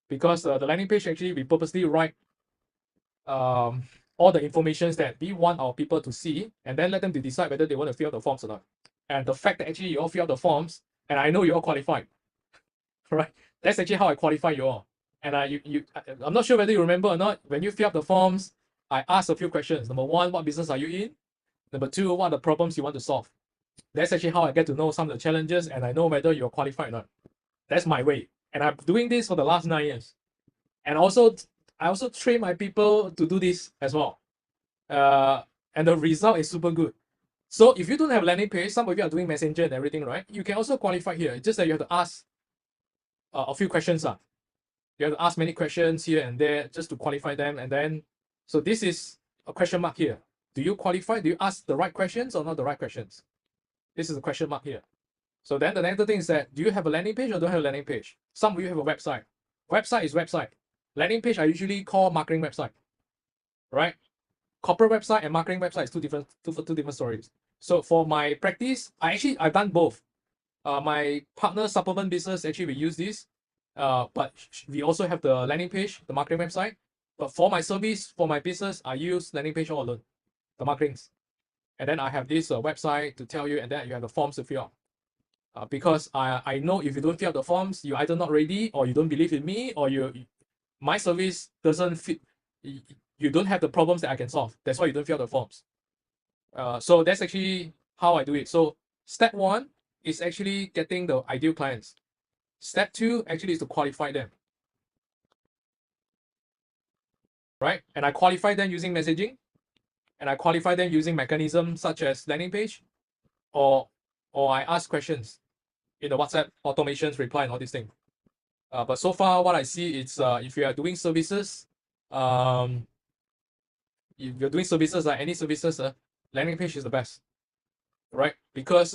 Because the landing page actually we purposely write all the information that we want our people to see, and then let them to decide whether they want to fill out the forms or not. And the fact that actually you all fill out the forms, and I know you all qualified, right? That's actually how I qualify you all. And I'm not sure whether you remember or not. When you fill up the forms, I asked a few questions. Number one, what business are you in? Number two, what are the problems you want to solve? That's actually how I get to know some of the challenges, and I know whether you're qualified or not. That's my way. And I'm doing this for the last 9 years. And I also train my people to do this as well. And the result is super good. So if you don't have landing page, some of you are doing messenger and everything, right? You can also qualify here. It's just that you have to ask a few questions. You have to ask many questions here and there just to qualify them. And then, so this is a question mark here. Do you qualify? Do you ask the right questions or not the right questions? This is a question mark here. So then the next thing is that, do you have a landing page or don't have a landing page? Some of you have a website. Website is website. Landing page I usually call marketing website, right? Corporate website and marketing website is two different stories. So for my practice, I've done both. My partner supplement business, actually we use this, but we also have the landing page, the marketing website. But for my service, for my business, I use landing page all alone, the marketings. And then I have this website to tell you, and then you have the forms to fill out. Because I know if you don't fill out the forms, you're either not ready, or you don't believe in me, or my service doesn't fit. You don't have the problems that I can solve. That's why you don't fill out the forms. So that's actually how I do it. So step 1 is actually getting the ideal clients. Step 2 actually is to qualify them. right? And I qualify them using messaging, and I qualify them using mechanisms such as landing page, or I ask questions in the WhatsApp automations, reply, and all these things. But so far, what I see is if you are doing services, if you're doing services, any services, landing page is the best, right? Because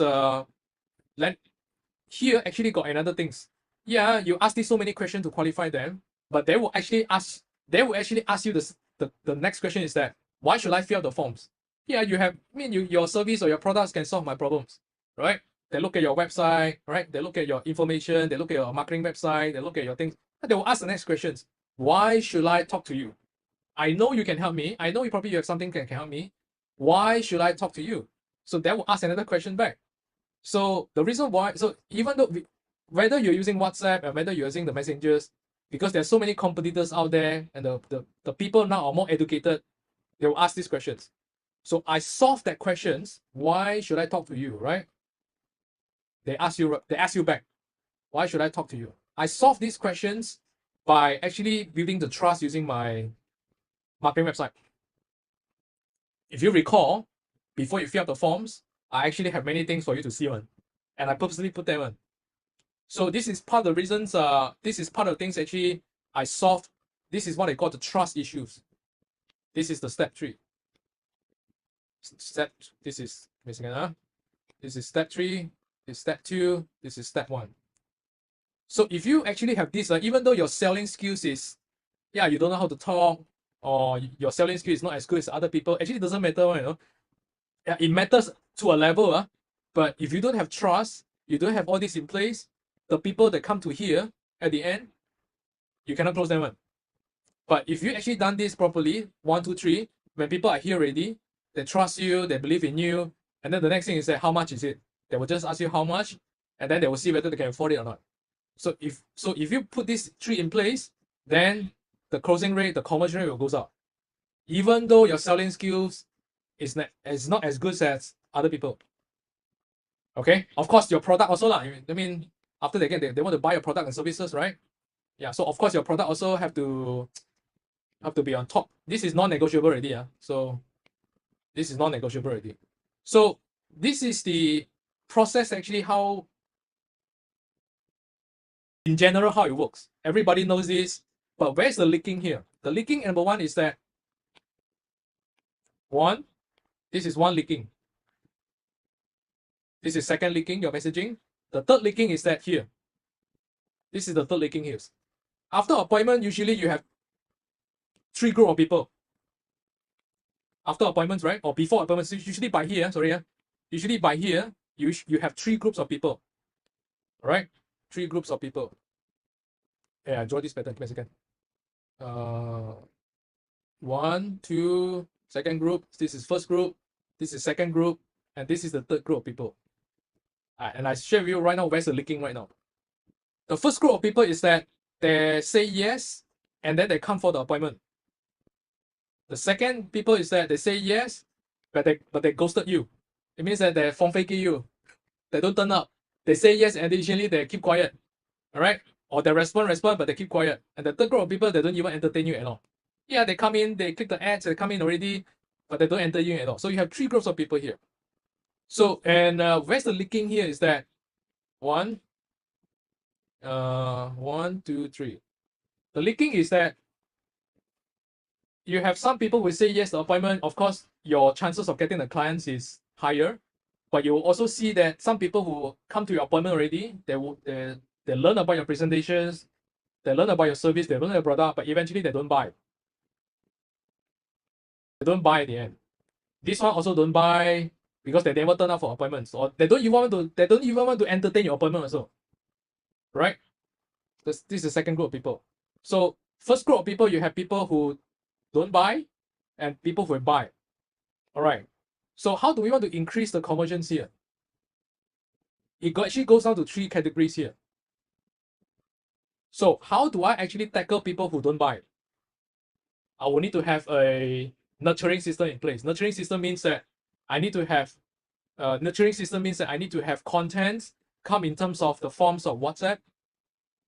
here actually got another things. Yeah, you ask these so many questions to qualify them, but they will actually ask you the next question is that why should I fill out the forms? Yeah, you have your service or your products can solve my problems, right? They look at your website, right? They look at your information, they look at your marketing website, they look at your things, and they will ask the next questions. Why should I talk to you? I know you can help me. I know you have something that can help me. Why should I talk to you? So they will ask another question back. So the reason why, so even though whether you're using WhatsApp and whether you're using the messengers, because there's so many competitors out there and the people now are more educated, they will ask these questions. So I solve that questions. Why should I talk to you, right? They ask you back. Why should I talk to you? I solve these questions by actually building the trust using my marketing website. If you recall, before you fill out the forms, I actually have many things for you to see on, and I purposely put them on. So this is part of the reasons. This is part of the things actually I solved. This is what I call the trust issues. This is the step 3. This is missing This is step 3. This is step 2. This is step 1. So if you actually have this, even though your selling skills is, you don't know how to talk, or your selling skill is not as good as other people, actually it doesn't matter, it matters to a level, but if you don't have trust, you don't have all this in place, the people that come to here at the end, you cannot close them on. But if you actually done this properly, 1, 2, 3, when people are here already, they trust you, they believe in you, and then the next thing is that how much is it? They will just ask you how much, and then they will see whether they can afford it or not. So if you put these 3 in place, then the closing rate, the conversion rate will go up. Even though your selling skills is not as good as other people. Okay, of course your product also lah. I mean, after they want to buy your product and services, right? Yeah, so of course your product also have to be on top. This is non-negotiable already. So this is non-negotiable already. So this is the process actually, how in general how it works. Everybody knows this, but where's the leaking here? The leaking number 1 is that this is one leaking. This is second leaking, your messaging. The third leaking is that here. This is the third leaking here. After appointment, usually you have 3 group of people. After appointments, right? Or before appointments, usually by here, usually by here, you have 3 groups of people. All right? 3 groups of people. Yeah, draw this pattern. Give me a second. 1, 2, second group. This is first group. This is second group. And this is the third group of people. And I share with you right now where's the leaking right now. The first group of people is that they say yes, and then they come for the appointment. The second people is that they say yes, but they ghosted you. It means that they phone faking you. They don't turn up. They say yes, and additionally they keep quiet. All right? Or they respond, but they keep quiet. And the third group of people, they don't even entertain you at all. Yeah, they come in, they click the ads, they come in already, but they don't enter you at all. So you have 3 groups of people here. So, and where's the leaking here is that 1, 2, 3. The leaking is that you have some people who say yes to the appointment. Of course, your chances of getting the clients is higher, but you will also see that some people who come to your appointment already, they learn about your presentations, they learn about your service, they learn your product, but eventually they don't buy. They don't buy at the end. This one also don't buy because they never turn up for appointments, or they don't even want to entertain your appointment also. Right? This is the second group of people. So first group of people, you have people who don't buy and people who buy. All right. So how do we want to increase the conversions here? It actually goes down to 3 categories here. So how do I actually tackle people who don't buy? I will need to have a nurturing system in place. Nurturing system means that I need to have content come in terms of the forms of WhatsApp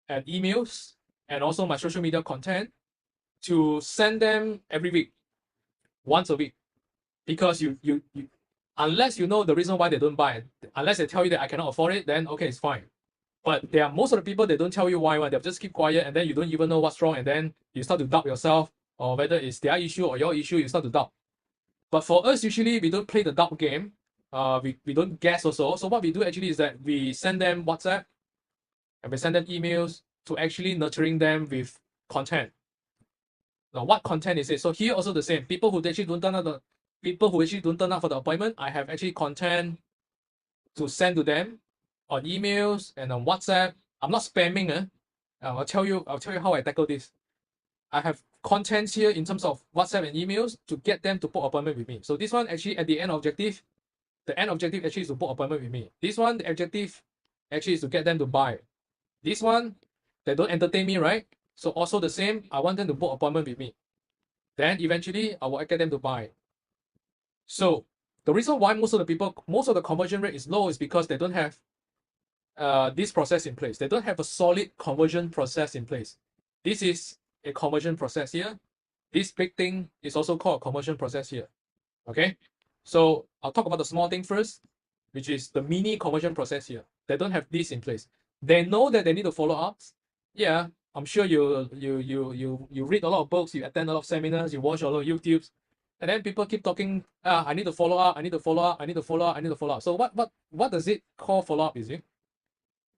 and emails and also my social media content. to send them every week, once a week, because you unless you know the reason why they don't buy it, unless they tell you that I cannot afford it, then okay, it's fine. But there are most of the people, they don't tell you why, they'll just keep quiet, and then you don't even know what's wrong, and then you start to doubt yourself, or whether it's their issue or your issue, you start to doubt. But for us, usually we don't play the doubt game. We don't guess also. So what we do actually is that we send them WhatsApp and we send them emails to actually nurturing them with content. Now, what content is it? So here also the same. People who actually don't turn up for the appointment, I have actually content to send to them on emails and on WhatsApp. I'm not spamming. I'll tell you how I tackle this. I have contents here in terms of WhatsApp and emails to get them to book appointment with me. So this one actually at the end objective, the end objective actually is to book appointment with me. This one, the objective actually is to get them to buy. This one, they don't entertain me, right? So also the same, I want them to book appointment with me. Then eventually I will get them to buy. So the reason why most of the conversion rate is low is because they don't have this process in place. They don't have a solid conversion process in place. This is a conversion process here. This big thing is also called a conversion process here. Okay, so I'll talk about the small thing first, which is the mini conversion process here. They don't have this in place. They know that they need to follow ups. Yeah, I'm sure you read a lot of books, you attend a lot of seminars, you watch a lot of YouTubes, and then people keep talking. I need to follow up. I need to follow up. I need to follow up. I need to follow up. So what does it call follow up? Is it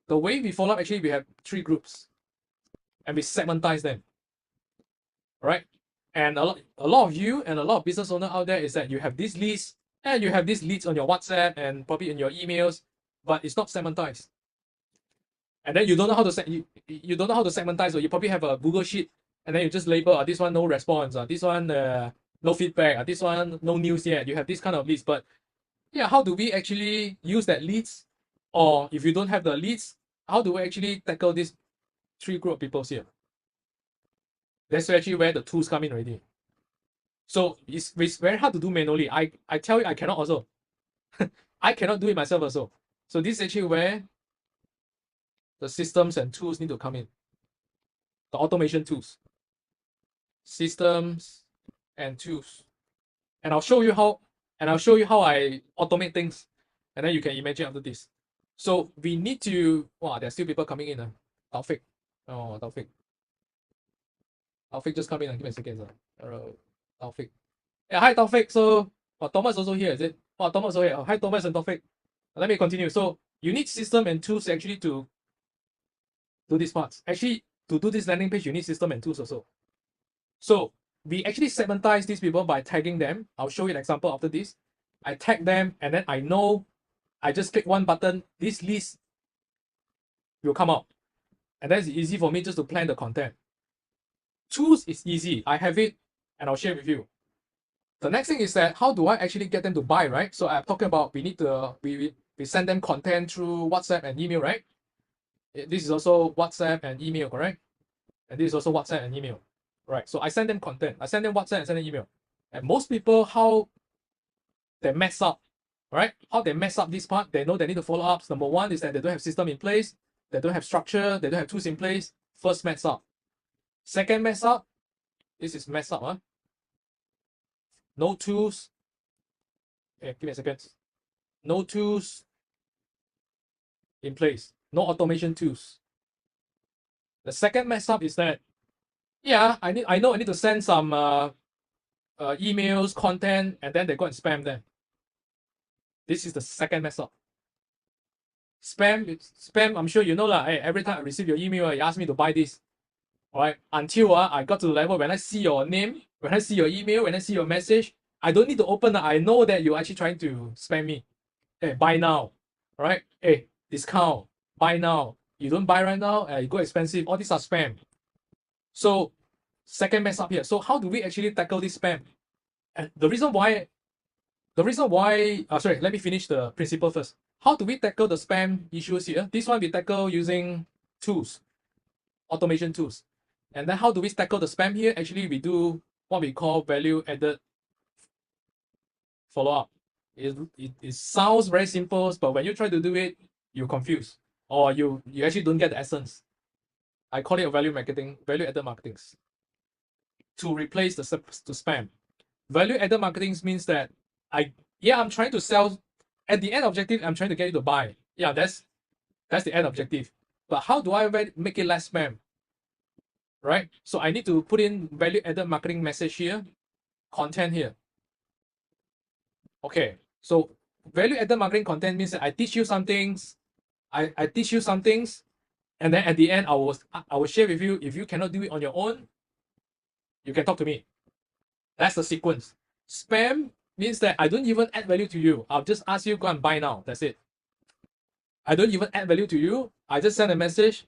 the way we follow up? Actually, we have 3 groups, and we segmentize them. Right? And a lot of you and a lot of business owners out there is that you have these leads and you have these leads on your WhatsApp and probably in your emails, but it's not segmentized. And then you don't know how to you don't know how to segmentize, or you probably have a Google sheet and then you just label this one no response, this one no feedback, this one no news yet. You have this kind of leads, but yeah, how do we actually use that leads? Or if you don't have the leads, how do we actually tackle these 3 group of people here? That's actually where the tools come in already. So it's very hard to do manually. I tell you, I cannot also. I cannot do it myself also. So this is actually where the systems and tools need to come in. The automation tools. Systems and tools. And I'll show you how I automate things. And then you can imagine after this. So we need to, wow, there's still people coming in. Taufik. Oh, Taufik. Taufik just come in and give me a second. Taufik. Yeah, hi Taufik. So Thomas also here, is it? Oh, Thomas also here. Hi Thomas and Taufik. Let me continue. So you need system and tools actually to do these parts. Actually, to do this landing page, you need system and tools also. So we actually segmentize these people by tagging them. I'll show you an example after this. I tag them and then I know I just click one button, this list will come out. And that's easy for me just to plan the content. Tools is easy. I have it and I'll share with you. The next thing is that how do I actually get them to buy, right? So I'm talking about we need to we send them content through WhatsApp and email, right? This is also WhatsApp and email, correct? And this is also WhatsApp and email, right? So I send them content. I send them WhatsApp and send them email. And most people, how they mess up, right? How they mess up this part, they know they need to follow ups. Number one is that they don't have system in place. They don't have structure. They don't have tools in place. First mess up. Second mess up, this is mess up, huh? No tools. Okay, give me a second. No tools in place. No automation tools. The second mess up is that, yeah, I know I need to send some emails, content, and then they go and spam them. This is the second mess up. Spam, I'm sure you know lah. Hey, every time I receive your email, you ask me to buy this. All right, until I got to the level when I see your name, when I see your email, when I see your message, I don't need to open. I know that you're actually trying to spam me. Hey, buy now. All right. Hey, discount. Buy now. You don't buy right now, you go expensive. All these are spam. So, second mess up here. So how do we actually tackle this spam? And the reason why, sorry, let me finish the principle first. How do we tackle the spam issues here? This one we tackle using tools, automation tools. And then how do we tackle the spam here? Actually, we do what we call value added follow-up. It sounds very simple, but when you try to do it, you're confused, or you actually don't get the essence. I call it a value added marketing. to replace the spam. Value-added marketing means that I'm trying to sell. At the end objective, I'm trying to get you to buy. Yeah, that's the end objective. But how do I make it less spam? Right? So I need to put in value-added marketing message here, content here. Okay, so value-added marketing content means that I teach you some things, I teach you some things, and then at the end I will share with you. If you cannot do it on your own, you can talk to me. That's the sequence. Spam means that I don't even add value to you. I'll just ask you go and buy now. That's it. I don't even add value to you. I just send a message,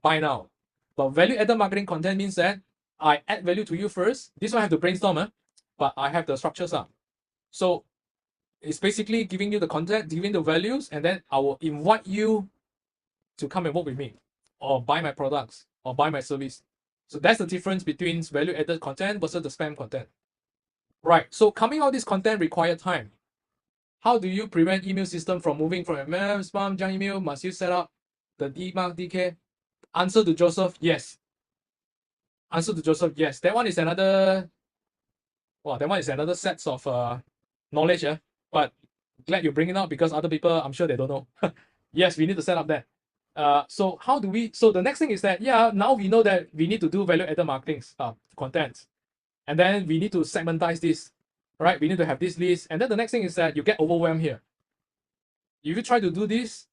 buy now. But value-added marketing content means that I add value to you first. This one I have to brainstorm, but I have the structures. So it's basically giving you the content, giving the values, and then I will invite you to come and work with me or buy my products or buy my service. So that's the difference between value-added content versus the spam content. Right, so coming out this content require time. How do you prevent email system from moving from spam, junk email? Must you set up the DMARC, DK? Answer to Joseph, yes. Answer to Joseph, yes. That one is another, well, that one is another set of knowledge, but glad you bring it up because other people, I'm sure they don't know. Yes, we need to set up that. So how do we, so the next thing is that, yeah, now we know that we need to do value-added marketing content. And then we need to segmentize this, right? We need to have this list. And then the next thing is that you get overwhelmed here. If you try to do this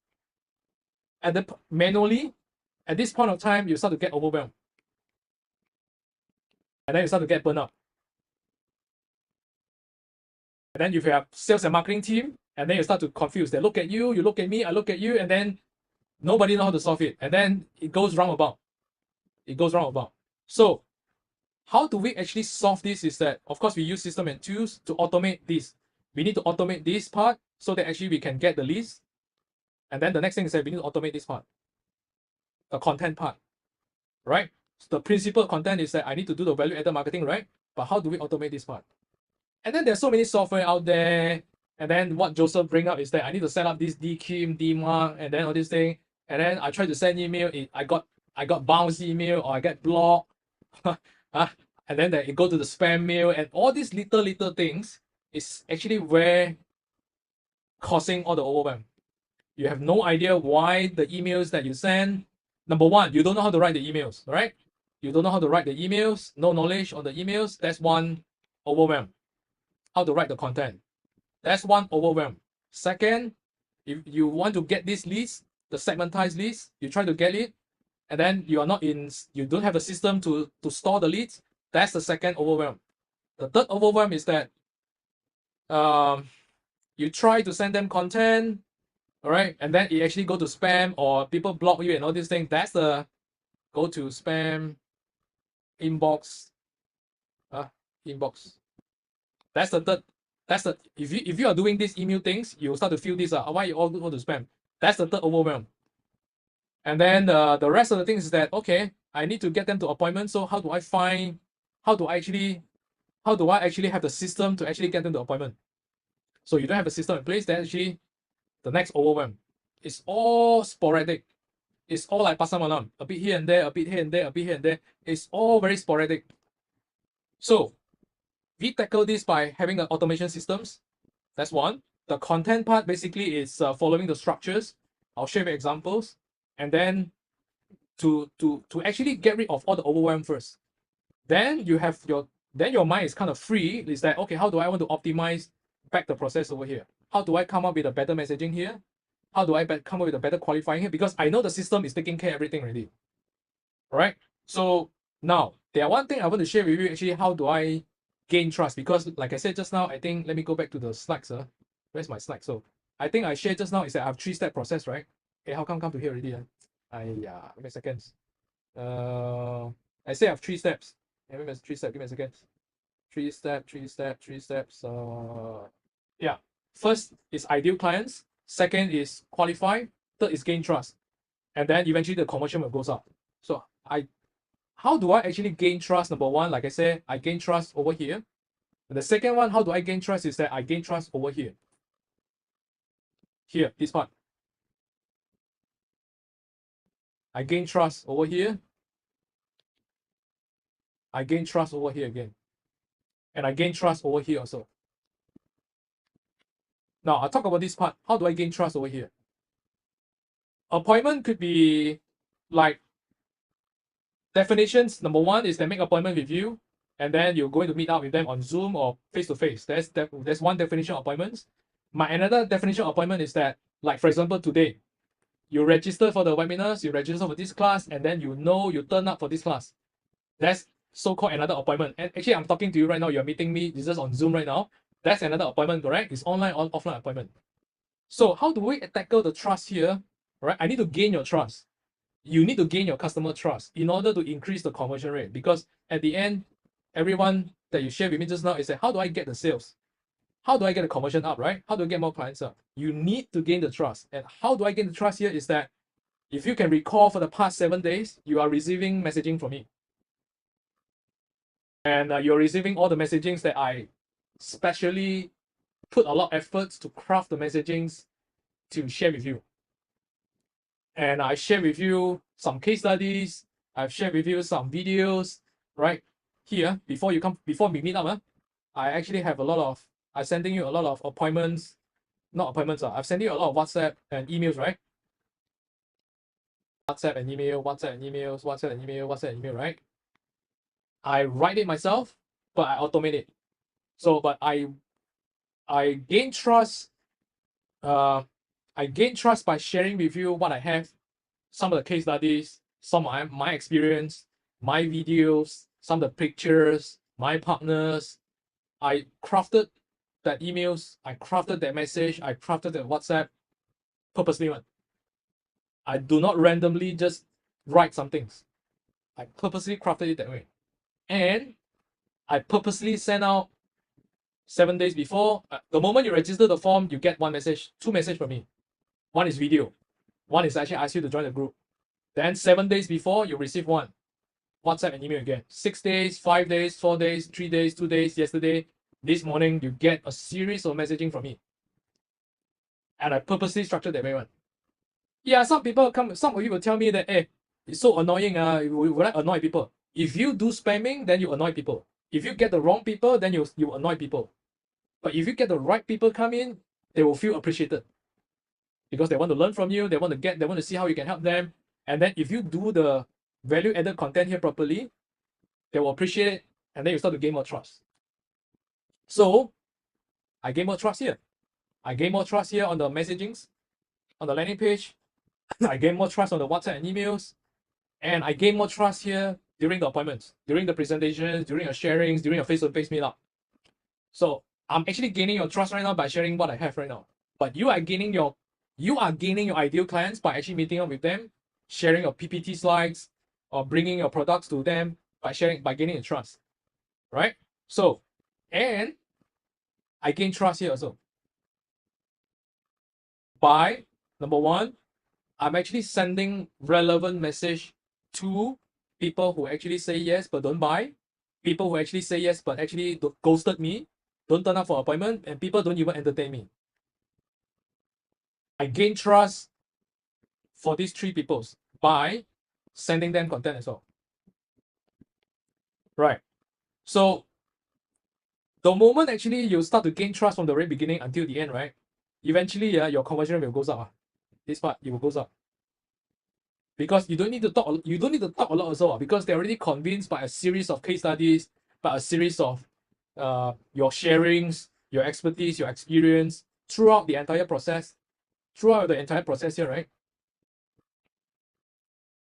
manually, at this point of time, you start to get overwhelmed. And then you start to get burned out. And then if you have sales and marketing team, and then you start to confuse. They look at you, you look at me, I look at you, and then nobody knows how to solve it. And then it goes roundabout. It goes roundabout. So how do we actually solve this is that, of course, we use system and tools to automate this. We need to automate this part so that actually we can get the list. And then the next thing is that we need to automate this part, the content part, right? So the principal content is that I need to do the value-added marketing, right? But how do we automate this part? And then there's so many software out there. And then what Joseph bring up is that I need to set up this DKIM, DMARC, and then all this thing. And then I try to send email. I got bounce email or I get blocked. And then it go to the spam mail, and all these little things is actually where causing all the overwhelm. You have no idea why the emails that you send. Number one, you don't know how to write the emails, right? You don't know how to write the emails, no knowledge on the emails. That's one overwhelm. How to write the content. That's one overwhelm. Second, if you want to get this list, the segmentized list, you try to get it, and then you don't have a system to store the leads. That's the second overwhelm. The third overwhelm is that you try to send them content, all right, and then it actually go to spam or people block you and all these things. That's the go to spam inbox. Inbox. That's the third. That's the if you are doing these email things, you start to feel this. Why you all go to spam? That's the third overwhelm. And then the rest of the things is that, okay, I need to get them to appointment. So how do I actually have the system to actually get them to appointment? So you don't have a system in place, then actually the next overwhelm. It's all sporadic. It's all like pasar malam, a bit here and there, a bit here and there, a bit here and there. It's all very sporadic. So we tackle this by having an automation systems. That's one. The content part basically is following the structures. I'll share you examples. And then to actually get rid of all the overwhelm first. Then you have your mind is kind of free. Is that, okay, how do I want to optimize back the process over here? How do I come up with a better messaging here? How do I come up with a better qualifying here? Because I know the system is taking care of everything already. All right. So now there are one thing I want to share with you actually, how do I gain trust? Because like I said just now, I think, let me go back to the slides. Where's my slide? So I think I shared just now is that I have 3-step process, right? Hey, how come to here already? Give me a second. I say I have 3 steps. Give me a 3 steps. Give me a second. 3 steps. Yeah. First is ideal clients. Second is qualify. Third is gain trust. And then eventually the conversion will goes up. So how do I actually gain trust? Number one, like I said, I gain trust over here. And the second one, how do I gain trust is that I gain trust over here. Here, this part. I gain trust over here. I gain trust over here again. And I gain trust over here also. Now, I'll talk about this part. How do I gain trust over here? Appointment could be like definitions. Number one is they make appointment with you, and then you're going to meet up with them on Zoom or face-to-face. That's one definition of appointments. My another definition of appointment is that, like for example, today, you register for the webinars, you register for this class, and then you turn up for this class. That's so-called another appointment. And actually, I'm talking to you right now. You're meeting me. This is on Zoom right now. That's another appointment, correct? It's online or offline appointment. So how do we tackle the trust here? Right? I need to gain your trust. You need to gain your customer trust in order to increase the conversion rate. Because at the end, everyone that you shared with me just now is that how do I get the sales? How do I get the conversion up, right? How do I get more clients up? You need to gain the trust. And how do I gain the trust here is that if you can recall for the past 7 days, you are receiving messaging from me. And you're receiving all the messagings that I specially put a lot of efforts to craft the messagings to share with you. And I share with you some case studies. I've shared with you some videos, right? Here, before we meet up, I actually have I'm sending you a lot of appointments, not appointments, I've sent you a lot of WhatsApp and emails, right? WhatsApp and email, WhatsApp and emails, WhatsApp and email, WhatsApp and email, right? I write it myself, but I automate it. So, but I gain trust. I gain trust by sharing with you what I have, some of the case studies, some of my experience, my videos, some of the pictures, my partners. I crafted that emails, I crafted that message, I crafted that WhatsApp purposely. I do not randomly just write some things. I purposely crafted it that way. And I purposely send out 7 days before. The moment you register the form, you get two messages from me. One is video. One is actually ask you to join the group. Then 7 days before, you receive one. WhatsApp and email again. 6 days, 5 days, 4 days, 3 days, 2 days, yesterday. This morning, you get a series of messaging from me. And I purposely structured that way one. Yeah, some of you will tell me that, hey, it's so annoying. Will I annoy people? If you do spamming, then you annoy people. If you get the wrong people, then you annoy people. But if you get the right people come in, they will feel appreciated. Because they want to learn from you, they want to see how you can help them. And then if you do the value-added content here properly, they will appreciate it, and then you start to gain more trust. So I gain more trust here. I gain more trust here on the messagings, on the landing page. I gain more trust on the WhatsApp and emails. And I gain more trust here during the appointments, during the presentations, during your sharings, during your face-to-face meetup. So I'm actually gaining your trust right now by sharing what I have right now. But you are gaining your ideal clients by actually meeting up with them, sharing your PPT slides, or bringing your products to them by gaining the trust, right? So, and I gain trust here also by, number one, I'm actually sending relevant message to people who actually say yes but don't buy, people who actually say yes but actually ghosted me, don't turn up for appointment, and people don't even entertain me. I gain trust for these three people by sending them content as well. Right. So the moment actually you start to gain trust from the very beginning until the end, right? Eventually, your conversion rate will goes up. This part, it will goes up. Because you don't need to talk a lot also, because they're already convinced by a series of case studies, by a series of your sharings, your expertise, your experience throughout the entire process. Throughout the entire process here, right?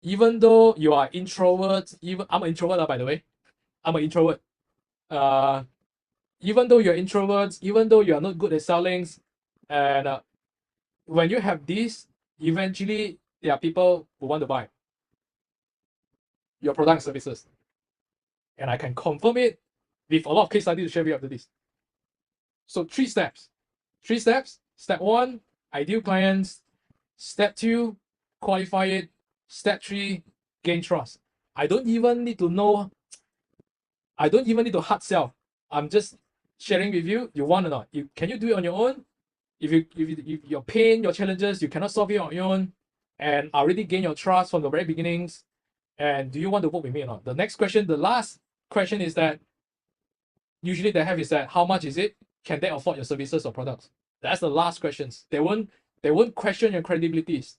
Even though you are introverts, I'm an introvert, by the way. I'm an introvert. Even though you're introverts, even though you are not good at selling, and when you have this, eventually there are people who want to buy your product and services. And I can confirm it with a lot of case studies to share with you after this. So 3 steps. 3 steps. Step 1, ideal clients. Step 2, qualify it. Step 3, gain trust. I don't even need to hard sell. I'm just sharing with you. You want or not? Can you do it on your own? If your pain, your challenges, you cannot solve it on your own, and already gain your trust from the very beginnings, and do you want to work with me or not? The next question, the last question is that usually they have is that how much is it? Can they afford your services or products? That's the last questions. They won't question your credibilities,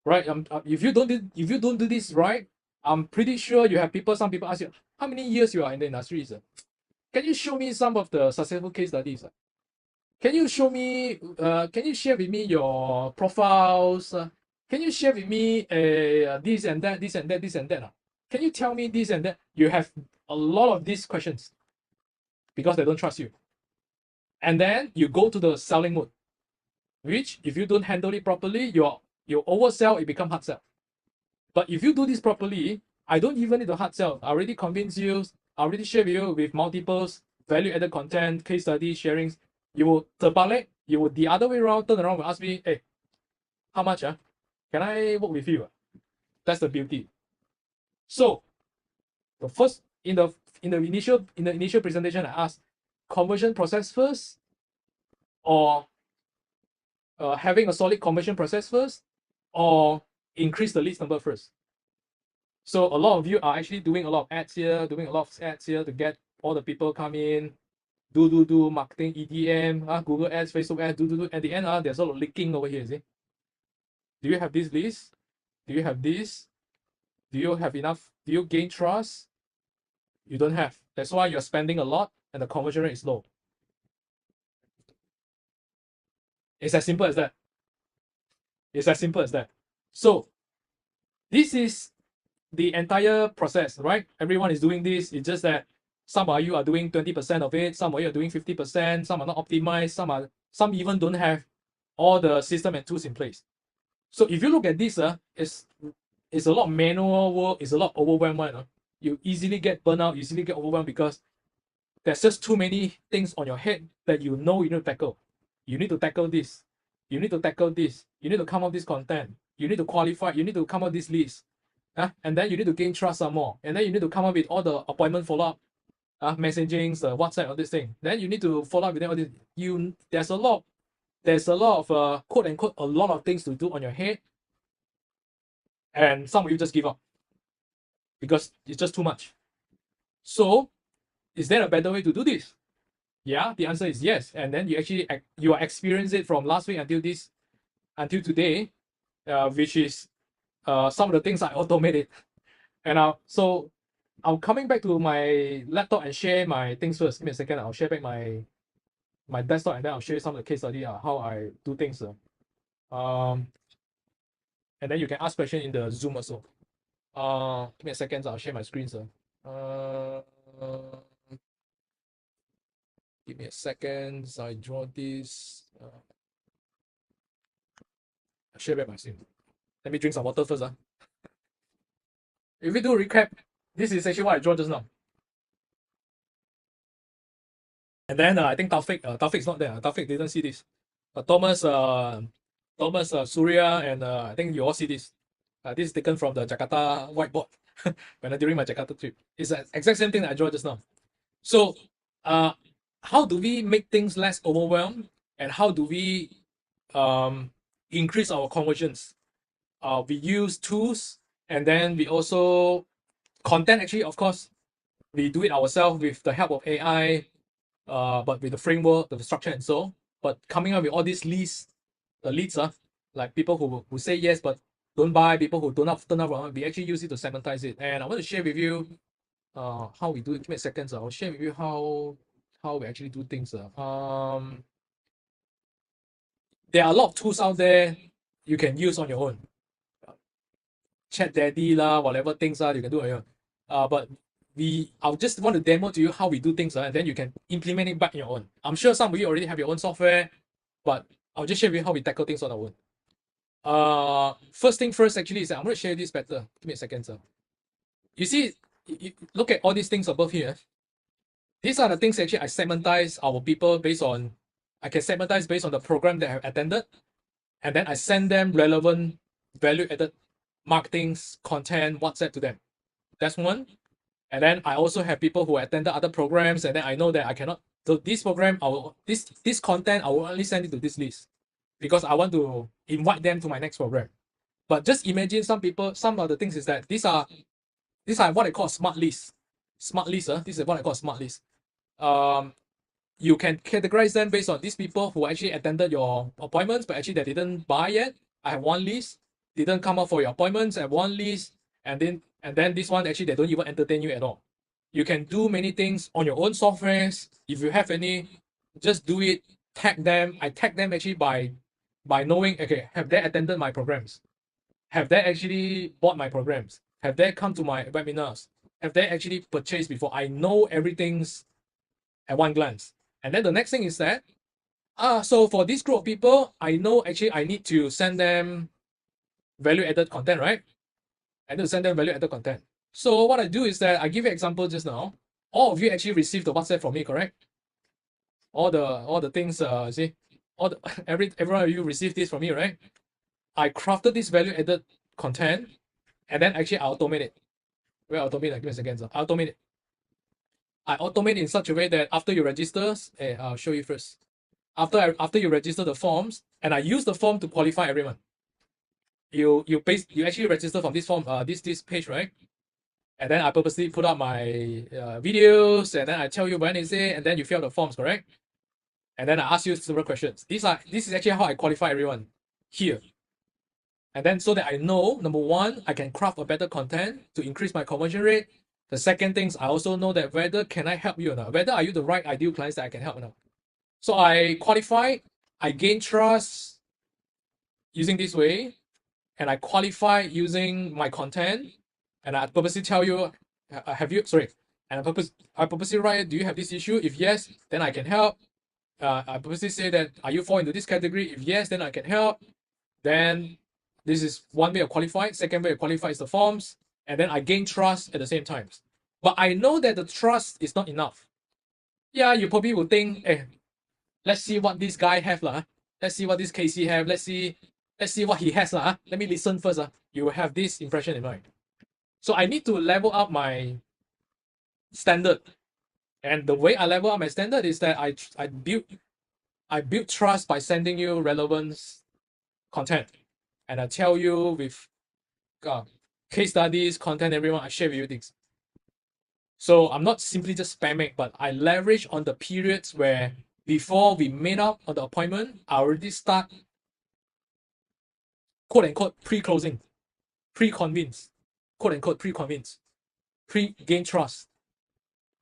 right? If you don't do this right, I'm pretty sure you have people. Some people ask you how many years you are in the industry. Sir? Can you show me some of the successful case studies? Sir? Can you show me? Can you share with me your profiles? Can you share with me this and that, this and that, this and that? Can you tell me this and that? You have a lot of these questions because they don't trust you. And then you go to the selling mode, which if you don't handle it properly, you oversell, it become hard sell. But if you do this properly, I don't even need to hard sell. I already convince you, I already share with you with multiples, value-added content, case study, sharings. You will terbalik, you will the other way around, turn around and ask me, hey, how much? Can I work with you? That's the beauty. So the first in the initial presentation, I asked conversion process first, or having a solid conversion process first, or increase the leads number first. So a lot of you are actually doing a lot of ads here, to get all the people come in, do marketing, EDM, Google ads, Facebook ads, do. At the end, there's a lot of leaking over here, see? Do you have this list? Do you have this? Do you have enough? Do you gain trust? You don't have. That's why you're spending a lot and the conversion rate is low. It's as simple as that. It's as simple as that. So this is the entire process, right? Everyone is doing this. It's just that some of you are doing 20% of it, some of you are doing 50%, some are not optimized, some even don't have all the system and tools in place. So if you look at this, it's a lot of manual work, it's a lot overwhelming. You easily get burnout, easily get overwhelmed because there's just too many things on your head that you know you need to tackle. You need to tackle this. You need to tackle this. You need to come up with this content. You need to qualify. You need to come up with this list. And then you need to gain trust some more. And then you need to come up with all the appointment follow-up, messaging, WhatsApp, all this thing. Then you need to follow up with them. All this. There's a lot of quote unquote a lot of things to do on your head. And some of you just give up because it's just too much. So, is there a better way to do this? Yeah, the answer is yes. And then you are experiencing it from last week until today, which is some of the things I automated. And so I'm coming back to my laptop and share my things first. Give me a second. I'll share back my desktop and then I'll show you some of the case study how I do things. And then you can ask questions in the Zoom also. Give me a second. I'll share my screen, sir. Give me a second. I draw this. I'll share back my screen. Let me drink some water first. If we do a recap, this is actually what I drew just now. And then I think Taufik's not there. Taufik didn't see this. Thomas, Surya, and I think you all see this. This is taken from the Jakarta whiteboard during my Jakarta trip. It's the exact same thing that I drew just now. So, how do we make things less overwhelmed, and how do we increase our conversions? We use tools, and then we also content. Actually, of course, we do it ourselves with the help of AI, but with the framework, the structure, and so. But coming up with all these leads, like people who say yes but don't buy, people who don't turn up, we actually use it to segmentize it. And I want to share with you how we do it. Give me a second, I'll share with you how we actually do things. There are a lot of tools out there you can use on your own. Chat Daddy whatever things you can do on your own. But I'll just want to demo to you how we do things, and then you can implement it back on your own. I'm sure some of you already have your own software, but I'll just share with you how we tackle things on our own. First thing first, actually, is I'm going to share this better. Give me a second, sir. You see, you look at all these things above here. These are the things actually I segmentize our people based on. I can segmentize based on the program that I have attended, and then I send them relevant, value-added marketing content, WhatsApp to them. That's one. And then I also have people who attended other programs, and then I know that I cannot. So this program, this content, I will only send it to this list because I want to invite them to my next program. But just imagine some of the things is that these are what I call smart lists. smart list. This is what I call smart list. You can categorize them based on these people who actually attended your appointments, but actually they didn't buy yet. I have one list, didn't come up for your appointments. I have one list, and then this one actually they don't even entertain you at all. You can do many things on your own softwares. If you have any, just do it. Tag them. I tag them actually by knowing, okay, have they attended my programs? Have they actually bought my programs? Have they come to my webinars? Have they actually purchased before? I know everything's at one glance. And then the next thing is that, so for this group of people, I know actually I need to send them value-added content, right? I need to send them value-added content. So what I do is that I give you an example just now. All of you actually received the WhatsApp from me, correct? All the things, see, every one of you received this from me, right? I crafted this value-added content, and then actually I automate it. Well, automate, give me a second. So I automate it. I automate in such a way that after you register, I'll show you first. After you register the forms, and I use the form to qualify everyone. You actually register from this form, this page, right? And then I purposely put up my videos, and then I tell you when is it, and then you fill out the forms, correct? And then I ask you several questions. This is actually how I qualify everyone here. And then so that I know, number one, I can craft a better content to increase my conversion rate. The second things, I also know that whether can I help you or not, whether are you the right ideal clients that I can help or not. So I qualify, I gain trust using this way, and I qualify using my content, and I purposely tell you, and I purposely write, do you have this issue? If yes, then I can help. I purposely say that, are you fall into this category? If yes, then I can help. Then this is one way of qualifying. Second way of qualify is the forms. And then I gain trust at the same time. But I know that the trust is not enough. Yeah, you probably will think, let's see what this guy have. Let's see what this Casey have. Let's see what he has. Let me listen first. You will have this impression in mind. So I need to level up my standard. And the way I level up my standard is that I build trust by sending you relevant content. And I tell you with case studies, content, everyone, I share with you things. So I'm not simply just spamming, but I leverage on the periods where before we made up on the appointment, I already start quote unquote pre-closing, pre-convince, quote unquote pre-convince, pre-gain trust.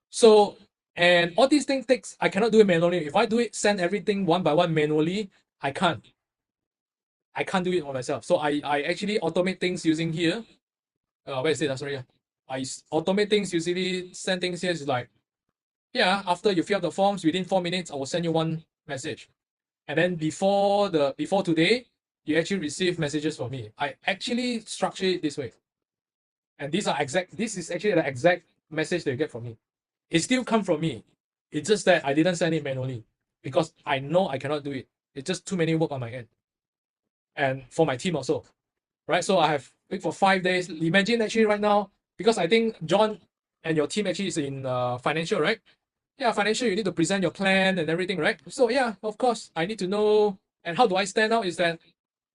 So, and all these things I cannot do it manually. If I do it, send everything one by one manually, I can't do it on myself. So I actually automate things using here. Where is it? Sorry. I automate things, usually send things here. It's like, yeah, after you fill out the forms, within 4 minutes, I will send you one message. And then before today, you actually receive messages from me. I actually structure it this way. And this is actually the exact message that you get from me. It still comes from me. It's just that I didn't send it manually because I know I cannot do it. It's just too many work on my end. And for my team also, right? So I have wait for 5 days. Imagine actually right now, because I think John and your team actually is in financial, right? Yeah, financial, you need to present your plan and everything, right? So yeah, of course, I need to know. And how do I stand out is that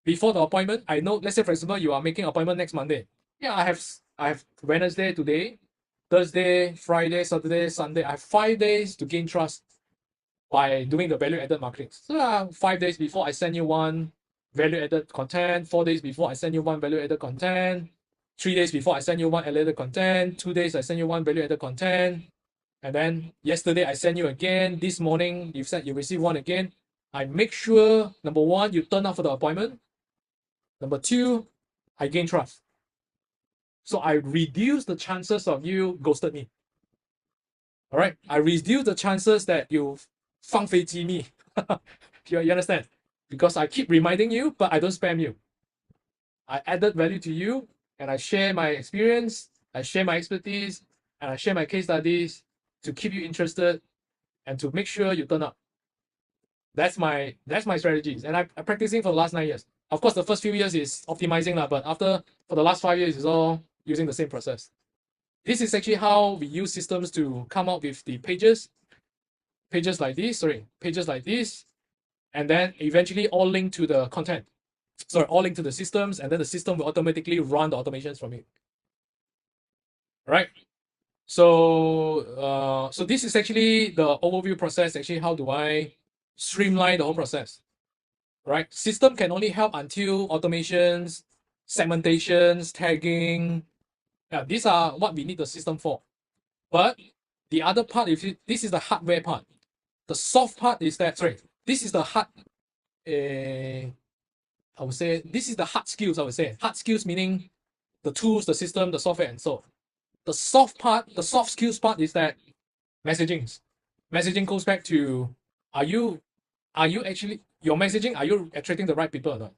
before the appointment, I know, let's say for example, you are making an appointment next Monday. Yeah, I have Wednesday today, Thursday, Friday, Saturday, Sunday. I have 5 days to gain trust by doing the value-added marketing. So 5 days before I send you one value-added content, 4 days before I send you one value-added content, 3 days before I send you one value-added content, 2 days I send you one value-added content, and then yesterday I send you again, this morning you said you receive one again. I make sure, number one, you turn up for the appointment. Number two, I gain trust. So I reduce the chances of you ghosted me. All right, I reduce the chances that you 放飞机 me. you understand? Because I keep reminding you, but I don't spam you. I added value to you, and I share my experience, I share my expertise, and I share my case studies to keep you interested and to make sure you turn up. That's my strategies, and I'm practicing for the last 9 years. Of course, the first few years is optimizing, but for the last 5 years, it's all using the same process. This is actually how we use systems to come up with the pages like this, and then eventually all link to the content. Sorry, all link to the systems, and then the system will automatically run the automations from it. Right? So this is actually the overview process. Actually, how do I streamline the whole process? Right? System can only help until automations, segmentations, tagging. Yeah, these are what we need the system for. But the other part, this is the hardware part. The soft part is that, sorry, this is the hard, I would say, this is the hard skills, I would say. Hard skills meaning the tools, the system, the software, and so. The soft part, the soft skills part is that messaging. Messaging goes back to, are you actually, your messaging, are you attracting the right people or not?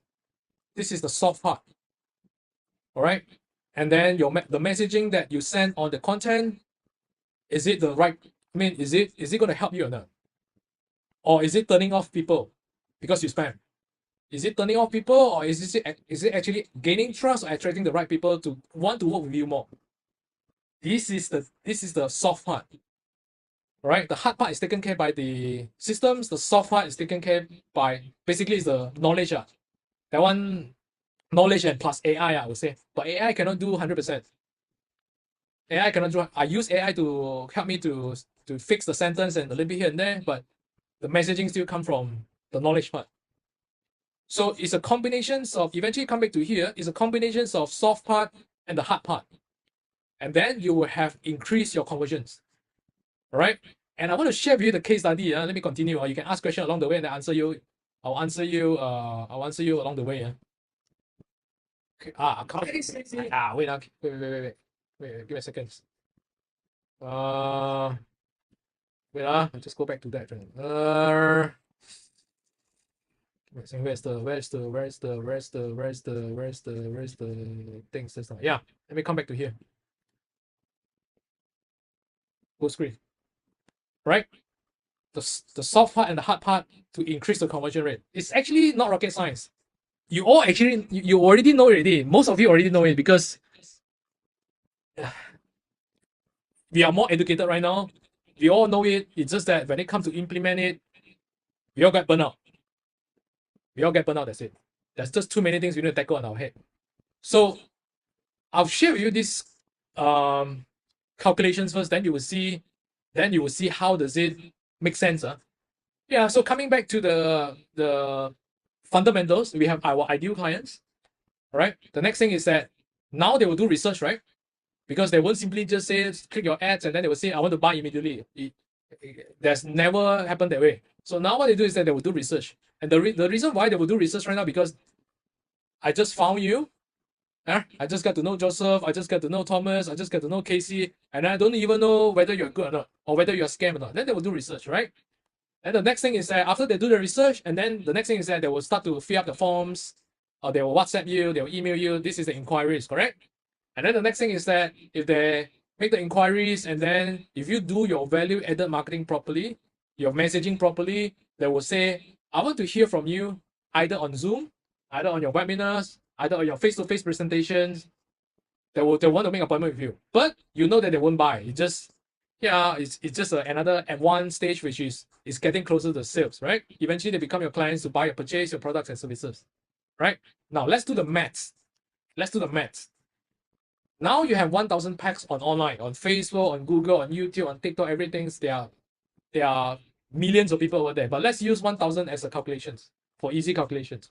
This is the soft part. All right. And then the messaging that you send on the content, is it the right, I mean, is it going to help you or not? Or is it turning off people because you spam? Is it turning off people, or is it actually gaining trust or attracting the right people to want to work with you more? This is the soft part. Right? The hard part is taken care by the systems. The soft part is taken care by basically is the knowledge. That one, knowledge and plus AI, I would say. But AI cannot do 100%. AI cannot do. I use AI to help me to fix the sentence and a little bit here and there, but the messaging still come from the knowledge part. So it's a combination of, eventually come back to here, it's a combination of soft part and the hard part. And then you will have increased your conversions. All right. And I want to share with you the case study. Let me continue. You can ask questions along the way and I answer you. I'll answer you along the way. Okay. Wait, give me a second. Wait, I'll just go back to that. Where's the things? Yeah, let me come back to here. Full screen. Right? The soft part and the hard part to increase the conversion rate. It's actually not rocket science. You all actually, you already know it already. Most of you already know it because we are more educated right now. We all know it. It's just that when it comes to implement it, we all get burnt out. That's it. There's just too many things we need to tackle on our head. So I'll share with you these calculations first, then you will see how does it make sense. Yeah, so coming back to the fundamentals, we have our ideal clients. All right. The next thing is that now they will do research, right? Because they won't simply just say click your ads and then they will say I want to buy immediately. That's never happened that way. So now what they do is that they will do research. And the reason why they will do research right now, because I just found you. I just got to know Joseph. I just got to know Thomas. I just got to know Casey. And I don't even know whether you're good or not, or whether you're scam or not. Then they will do research, right? And the next thing is that after they do the research, and then the next thing is that they will start to fill up the forms, or they will WhatsApp you, they will email you. This is the inquiries, correct? And then the next thing is that if they make the inquiries, and then if you do your value added marketing properly, your messaging properly, they will say, I want to hear from you either on Zoom, either on your webinars, either on your face-to-face presentations. They want to make an appointment with you. But you know that they won't buy. It's just another advanced stage, which is getting closer to sales, right? Eventually they become your clients to buy or purchase your products and services. Right? Now let's do the maths. Now you have 1,000 packs on online, on Facebook, on Google, on YouTube, on TikTok, everything. There are millions of people over there. But let's use 1,000 as a calculations for easy calculations.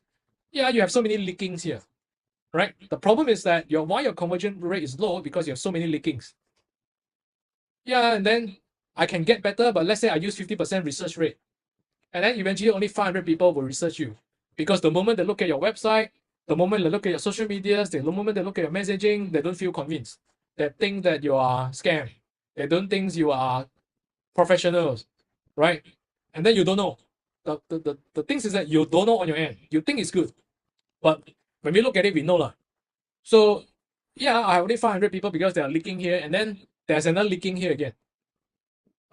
Yeah, you have so many leakings here, right? The problem is that why your conversion rate is low because you have so many leakings. Yeah, and then I can get better, but let's say I use 50% research rate. And then eventually only 500 people will research you. Because the moment they look at your website, the moment they look at your social medias, the moment they look at your messaging, they don't feel convinced. They think that you are scam. They don't think you are professionals, right? And then you don't know. The things is that you don't know on your end. You think it's good. But when we look at it, we know lah. So yeah, I have only 500 people because they are leaking here, and then there's another leaking here again.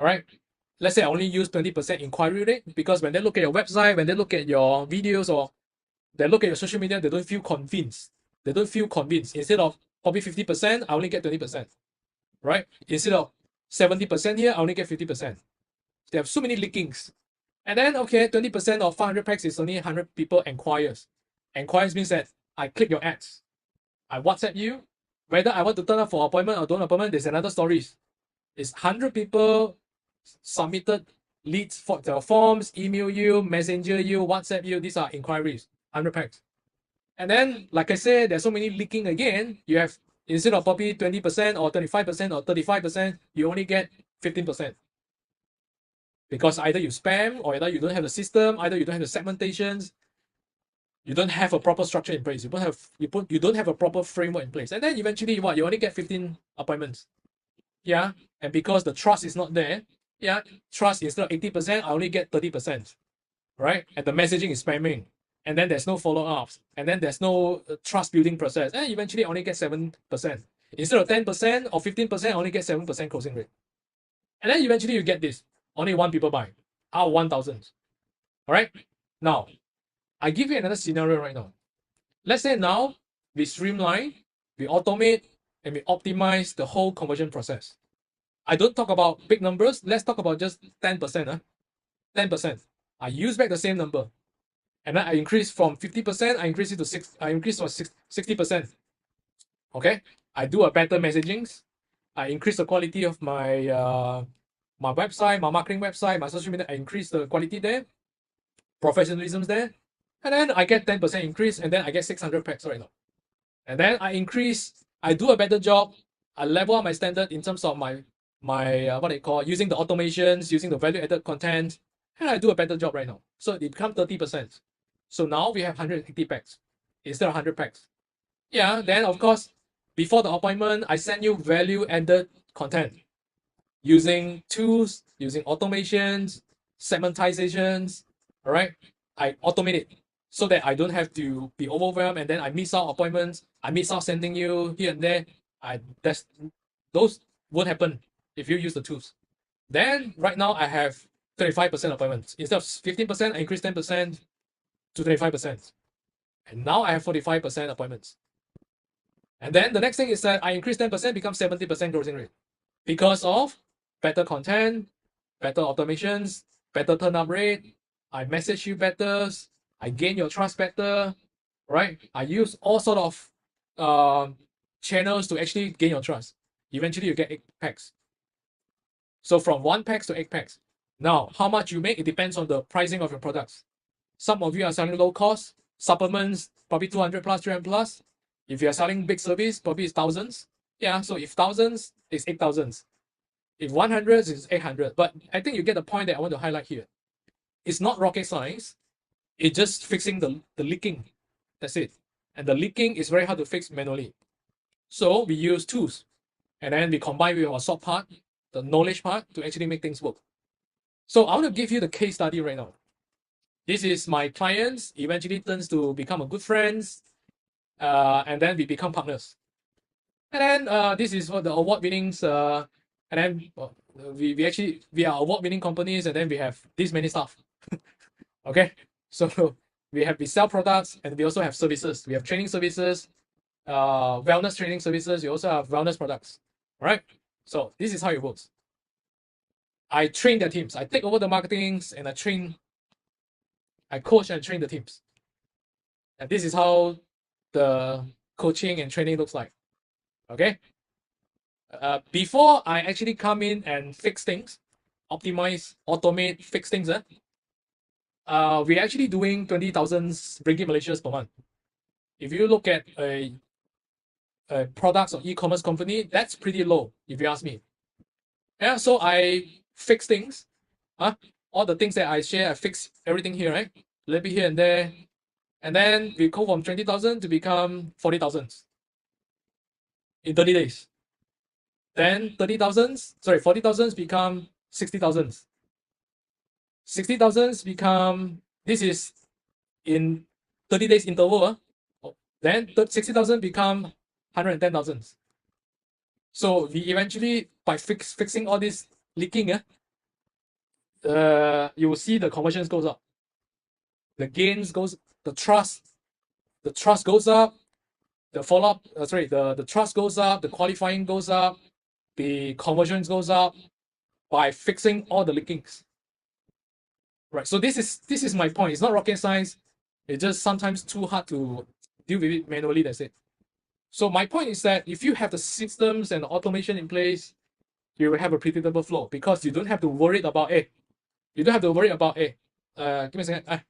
All right. Let's say I only use 20% inquiry rate because when they look at your website, when they look at your videos, or they look at your social media, they don't feel convinced. Instead of probably 50%, I only get 20%. Right? Instead of 70% here, I only get 50%. They have so many leakings. And then, okay, 20% of 500 packs is only 100 people inquires. Inquires means that I click your ads. I WhatsApp you. Whether I want to turn up for appointment or don't appointment, there's another story. Is 100 people submitted leads for the forms, email you, messenger you, WhatsApp you. These are inquiries, 100 packs. And then, like I said, there's so many leaking again. You have, instead of probably 20% or 25% or 35%, you only get 15%. Because either you spam, or either you don't have the system, either you don't have the segmentations, you don't have a proper structure in place. You don't have a proper framework in place. And then eventually what? You only get 15 appointments. Yeah. And because the trust is not there, yeah, trust instead of 80%, I only get 30%. Right? And the messaging is spamming. And then there's no follow-ups. And then there's no trust building process. And eventually I only get 7%. Instead of 10% or 15%, I only get 7% closing rate. And then eventually you get this. Only 1 people buy out of 1,000. All right. Now, I give you another scenario right now. Let's say now we streamline, we automate, and we optimize the whole conversion process. I don't talk about big numbers. Let's talk about just 10%. 10%. I use back the same number. And then I increase from 50%, I increase it to 60%. Okay. I do a better messaging. I increase the quality of my my website, my marketing website, my social media. I increase the quality there, professionalism's there, and then I get 10% increase, and then I get 600 packs right now. And then I do a better job. I level up my standard in terms of my what they call using the automations, using the value added content, and I do a better job right now. So it becomes 30%. So now we have 180 packs instead of 100 packs. Yeah, then of course, before the appointment, I send you value added content using tools, using automations, segmentizations. All right, I automate it so that I don't have to be overwhelmed, and then I miss out appointments. I miss out sending you here and there. Those won't happen if you use the tools. Then right now I have 35% appointments. Instead of 15%, I increase 10% to 25%. And now I have 45% appointments. And then the next thing is that I increase 10%, becomes 70% closing rate. Because of better content, better automations, better turn up rate. I message you better. I gain your trust better, right? I use all sort of channels to actually gain your trust. Eventually you get 8 packs. So from 1 packs to 8 packs. Now, how much you make, it depends on the pricing of your products. Some of you are selling low cost, supplements, probably 200 plus, 300 plus. If you are selling big service, probably it's thousands. Yeah, so if thousands, it's 8,000. If 100, it's 800. But I think you get the point that I want to highlight here. It's not rocket science. It's just fixing the leaking. That's it. And the leaking is very hard to fix manually. So we use tools. And then we combine with our soft part, the knowledge part, to actually make things work. So I want to give you the case study right now. This is my clients, eventually turns to become a good friends. And then we become partners. And then this is what the award winnings. And then we are award winning companies, and then we have this many staff. Okay, so we sell products, and we also have services. We have training services, wellness training services. We also have wellness products. All right. So this is how it works. I train their teams. I take over the marketings, and I coach and train the teams. And this is how the coaching and training looks like. Okay. Before I actually come in and fix things, optimize, automate, fix things, we're actually doing 20,000 ringgit Malaysians per month. If you look at a products or e-commerce company, that's pretty low, if you ask me. Yeah, so I fix things. All the things that I share, I fix everything here, right? A little bit here and there. And then we go from 20,000 to become 40,000 in 30 days. Then 40,000 become 60,000. 60,000 become, this is in 30 days interval. Then 60,000 become 110,000. So we eventually, by fixing all this leaking, you will see the conversions goes up. The gains goes, the trust goes up, the follow-up, the trust goes up, the qualifying goes up, the conversions goes up by fixing all the leakings. Right. So this is my point. It's not rocket science. It's just sometimes too hard to deal with it manually. That's it. So my point is that if you have the systems and the automation in place, you will have a predictable flow because you don't have to worry about you don't have to worry about give me a second.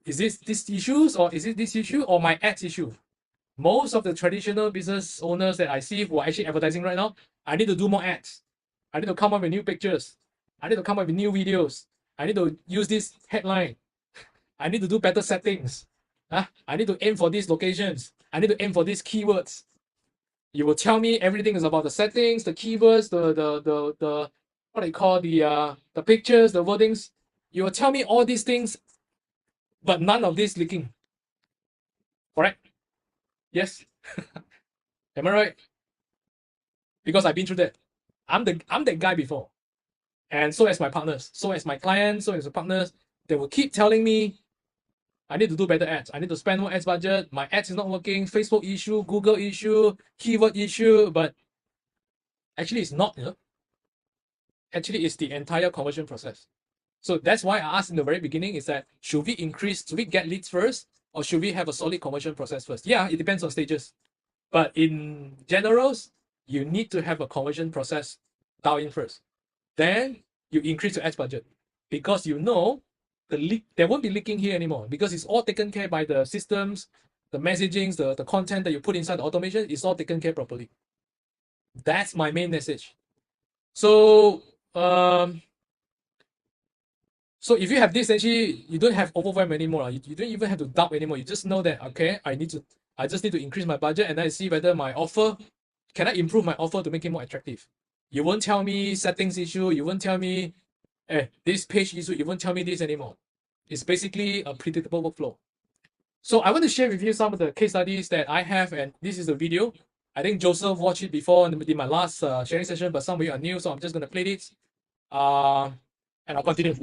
Is this issues or is it this issue or my ads issue? Most of the traditional business owners that I see who are actually advertising right now, I need to do more ads. I need to come up with new pictures. I need to come up with new videos. I need to use this headline. I need to do better settings. I need to aim for these locations. I need to aim for these keywords. You will tell me everything is about the settings, the keywords, the what I call the pictures, the wordings. You will tell me all these things, but none of this leaking. Correct? Yes. Am I right? Because I've been through that. I'm that guy before. And so as my partners, so as my clients, so as the partners, they will keep telling me, I need to do better ads. I need to spend more ads budget. My ads is not working. Facebook issue, Google issue, keyword issue, but actually it's not, Actually, it's the entire conversion process. So that's why I asked in the very beginning is that should we get leads first or should we have a solid conversion process first? Yeah, it depends on stages. But in generals, you need to have a conversion process dialed in first. Then you increase your ads budget because you know there won't be leaking here anymore because it's all taken care by the systems, the messaging, the content that you put inside the automation is all taken care properly. That's my main message. So so if you have this, actually, you don't have overwhelm anymore. You don't even have to doubt anymore. You just know that, okay, I just need to increase my budget and then see whether my offer, can I improve my offer to make it more attractive? You won't tell me settings issue. You won't tell me, this page issue. You won't tell me this anymore. It's basically a predictable workflow. So I want to share with you some of the case studies that I have, and this is a video. I think Joseph watched it before in my last sharing session, but some of you are new, so I'm just going to play this. And I'll continue.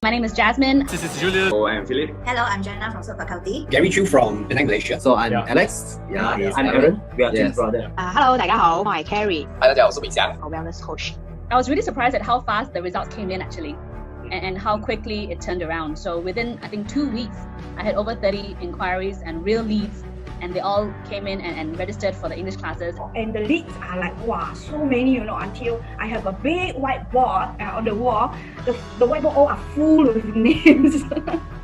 My name is Jasmine. This is Julius. Oh, I'm Philip. Hello, I'm Jenna from Faculty. Gary Chu from Penang, Malaysia. So I'm Alex. I'm Aaron. We are James' brother. Hello, 大家好，我係 Carrie. Hi， 大家好，我是米翔。 A wellness coach. I was really surprised at how fast the results came in actually, and how quickly it turned around. So within, I think, 2 weeks, I had over 30 inquiries and real leads, and they all came in and registered for the English classes. And the leads are like, wow, so many, until I have a big whiteboard on the wall. The whiteboard all are full with names.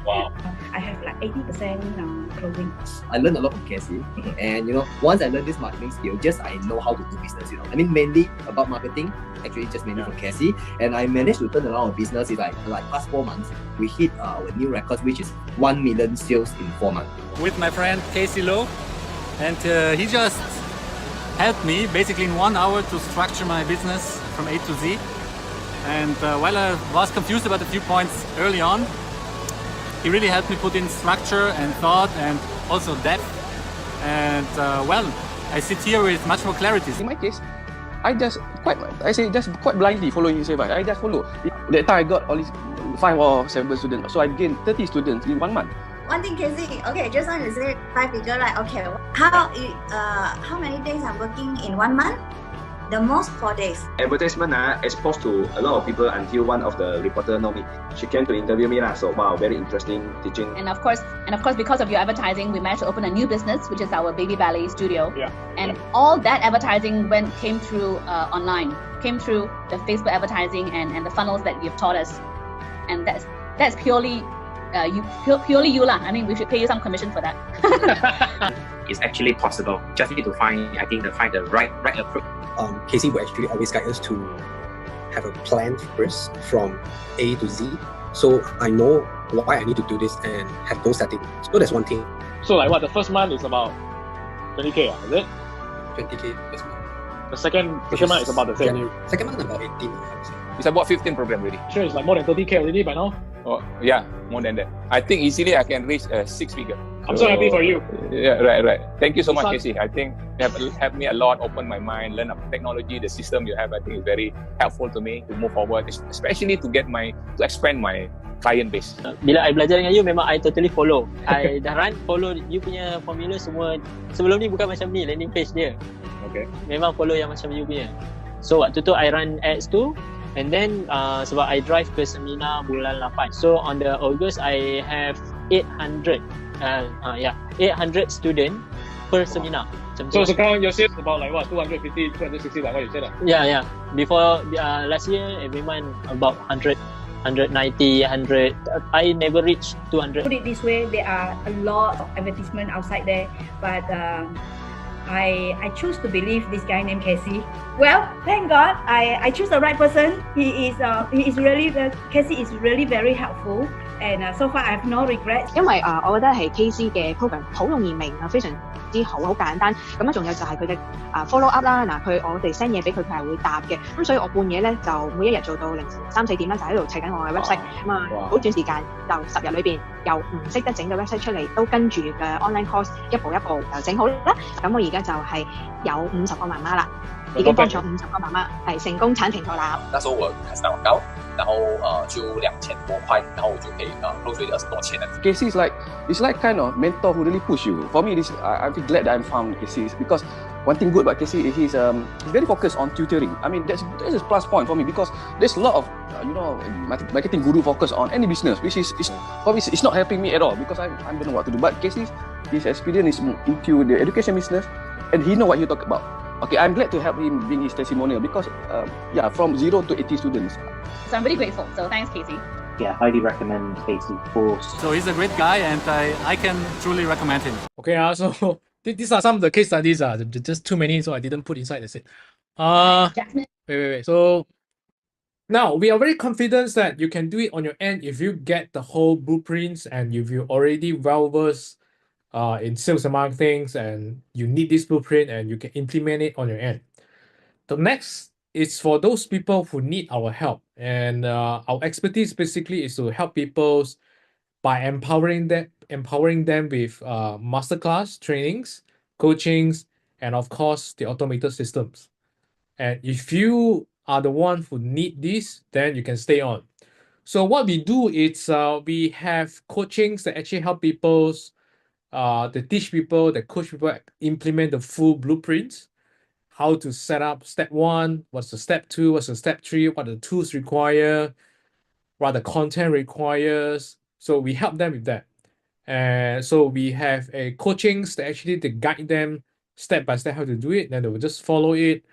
Wow. I have like 80% closing. I learned a lot from Cassie, and once I learned this marketing skill, I know how to do business. I mean, mainly about marketing, actually just mainly from Cassie, and I managed to turn around a business. It's like past 4 months, we hit our new records, which is 1 million sales in 4 months. With my friend Casey Lowe, and he just helped me basically in 1 hour to structure my business from A to Z. And while I was confused about a few points early on, he really helped me put in structure and thought and also depth. And I sit here with much more clarity. In my case, I just quite blindly following his advice. I just follow. That time I got all these 5 or 7 students, so I gained 30 students in 1 month. One thing, Casey. Okay, just now you said 5 figure, right? Okay. How many days I'm working in 1 month? The most 4 days. Advertisement exposed to a lot of people until one of the reporter know me. She came to interview me so wow, very interesting teaching. And of course, because of your advertising, we managed to open a new business, which is our Baby Ballet studio. Yeah. And all that advertising came through online, came through the Facebook advertising and the funnels that you've taught us. And that's purely purely you lah. I mean, we should pay you some commission for that. It's actually possible. Just need to find the right approach. Casey will actually always guide us to have a plan first from A to Z. So I know why I need to do this and have goal setting. So that's one thing. So like what, the first month is about 20k, is it? 20k first month. The second month is about the same. January. Second month about 18. I would say. It's about 15 program already. Sure, it's like more than 30k already by now. Oh yeah, more than that. I think easily I can reach 6 figure. I'm so happy for you. Yeah, right. Thank you so much, Casey. I think you have helped me a lot, open my mind, learn about technology, the system you have. I think is very helpful to me to move forward, especially to expand my client base. Bila I belajar dengan you, memang I totally follow. I dah follow you punya formula semua. Sebelum ni bukan macam ni landing page dia. Okay. Memang follow yang macam you punya. So waktu tu I run ads tu. And then sebab I drive ke seminar bulan 8. So on the August I have 800 student per seminar. Macam So tu lah. sekarang your sales about like what 250, 260 like what you said lah. Yeah. Before last year, every month about 100, 190, 100. I never reached 200. Put it this way, there are a lot of advertisement outside there, but I choose to believe this guy named Casey. Well, thank God, I choose the right person. He is really Casey is really very helpful, and so far I have no regrets. 因為我覺得係 KC 嘅 program 好容易明啊，非常之好，好簡單。咁樣仲有就係佢嘅follow up 啦，我哋 send 嘢俾佢，佢係會答嘅。咁所以我半夜咧就每一日做到凌晨3、4點啦，就喺度砌緊我嘅 website。咁好短時間就10日裏邊由唔識得整嘅 website 出嚟，都跟住嘅 online course 一步一步就整好啦。咁我而家就係有50個媽媽啦，已經幫咗50個媽媽係成功產停妥啦。那時候我開始打廣告，然後就2000多塊，然後我就可以close 20多千。Casey is like kind of mentor who really push you. For me, I feel glad that I found Casey because one thing good about Casey is he's very focused on tutoring. I mean that's a plus point for me because there's a lot of marketing guru focus on any business, which is for me it's not helping me at all because I don't know what to do. But Casey, his experience is into the education business, and he know what he talk about. Okay, I'm glad to help him bring his testimonial because from 0 to 80 students. So I'm really grateful. So thanks, Casey. Yeah, highly recommend Casey's course. So he's a great guy, and I can truly recommend him. Okay, so these are some of the case studies. Just too many, so I didn't put inside. That's it. Wait. So now we are very confident that you can do it on your end if you get the whole blueprints and if you already well versed in sales and marketing and you need this blueprint and you can implement it on your end. The next is for those people who need our help, and our expertise basically is to help people by empowering them with masterclass trainings, coachings, and of course the automated systems. And if you are the one who need this, then you can stay on. So what we do is we have coachings that actually help people, they teach people, they coach people implement the full blueprints, how to set up step 1, what's the step 2, what's the step 3, what the tools require, what the content requires. So we help them with that. And so we have a coachings that actually they guide them step by step how to do it, then they will just follow it.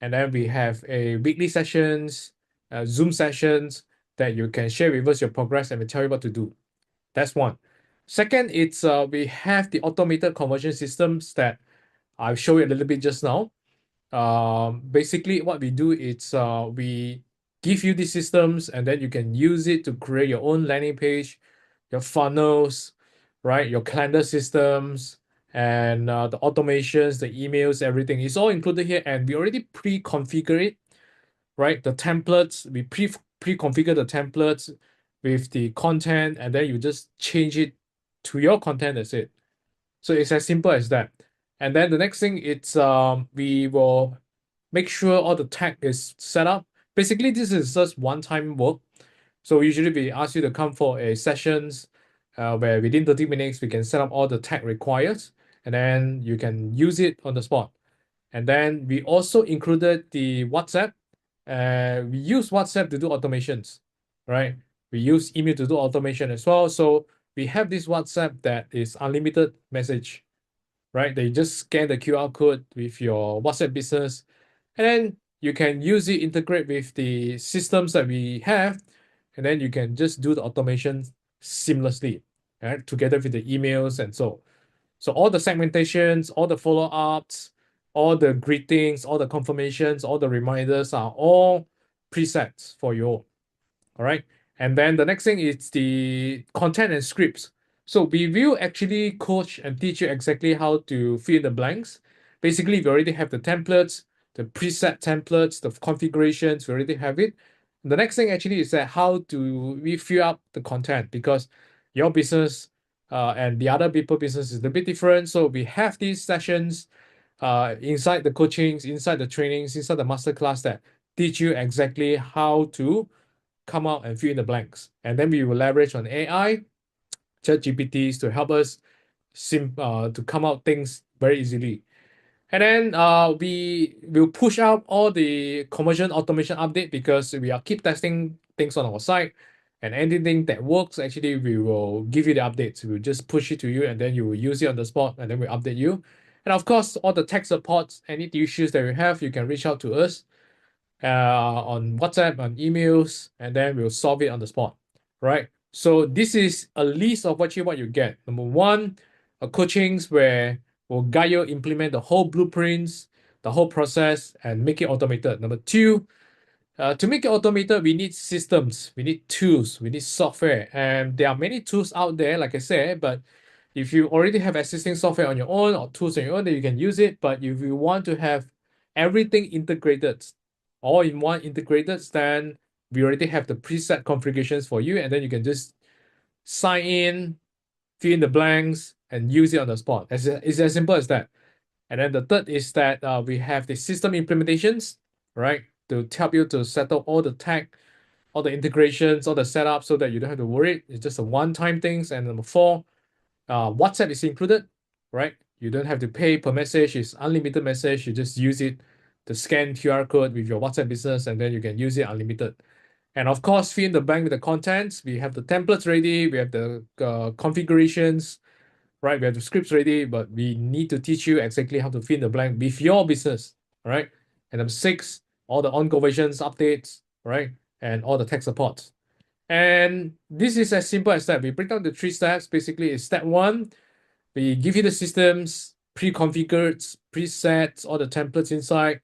And then we have a weekly sessions, Zoom sessions that you can share with us your progress and we tell you what to do. That's one. Second, it's we have the automated conversion systems that I'll show you a little bit just now. Basically what we do is we give you these systems and then you can use it to create your own landing page, your funnels, right? Your calendar systems and the automations, the emails, everything is all included here. And we already pre-configure it, right? The templates, we pre-configure the templates with the content and then you just change it to your content, that's it. So it's as simple as that. And then the next thing, it's we will make sure all the tag is set up. Basically, this is just one-time work. So usually we ask you to come for a sessions where within 30 minutes, we can set up all the tag required, and then you can use it on the spot. And then we also included the WhatsApp. We use WhatsApp to do automations, right? We use email to do automation as well. So we have this WhatsApp that is unlimited message, right? They just scan the QR code with your WhatsApp business, and then you can use it, integrate with the systems that we have, and then you can just do the automation seamlessly, right? Together with the emails and so. So all the segmentations, all the follow-ups, all the greetings, all the confirmations, all the reminders are all presets for you all right? And then the next thing is the content and scripts. So we will actually coach and teach you exactly how to fill in the blanks. Basically, we already have the templates, the preset templates, the configurations, we already have it. The next thing actually is that how do we fill up the content, because your business and the other people business is a bit different. So we have these sessions inside the coachings, inside the trainings, inside the masterclass that teach you exactly how to come out and fill in the blanks. And then we will leverage on AI, ChatGPTs to help us to come out things very easily. And then we will push out all the conversion automation update because we are keep testing things on our site. And anything that works, actually, we will give you the updates. We'll just push it to you, and then you will use it on the spot, and then we'll update you. And of course, all the tech supports, any issues that you have, you can reach out to us on WhatsApp, on emails, and then we'll solve it on the spot, right? So this is a list of what you get. Number one, a coachings where we'll guide you implement the whole blueprints, the whole process, and make it automated. Number two, to make it automated, we need systems, we need tools, we need software, and there are many tools out there, like I said. But if you already have existing software on your own or tools on your own, then you can use it. But if you want to have everything integrated, all in one integrated, then we already have the preset configurations for you, and then you can just sign in, fill in the blanks, and use it on the spot. It's as simple as that. And then the third is that we have the system implementations, right, to help you to settle all the tech, all the integrations, all the setup, so that you don't have to worry. It's just a one-time things. And number four, WhatsApp is included, right? You don't have to pay per message. It's unlimited message. You just use it to scan QR code with your WhatsApp business, and then you can use it unlimited. And of course, fill in the blank with the contents. We have the templates ready. We have the configurations, right? We have the scripts ready, but we need to teach you exactly how to fill in the blank with your business, right? And number six, all the on conversions, updates, right? And all the tech supports. And this is as simple as that. We break down the 3 steps. Basically, it's step one, we give you the systems, pre-configured, presets, all the templates inside.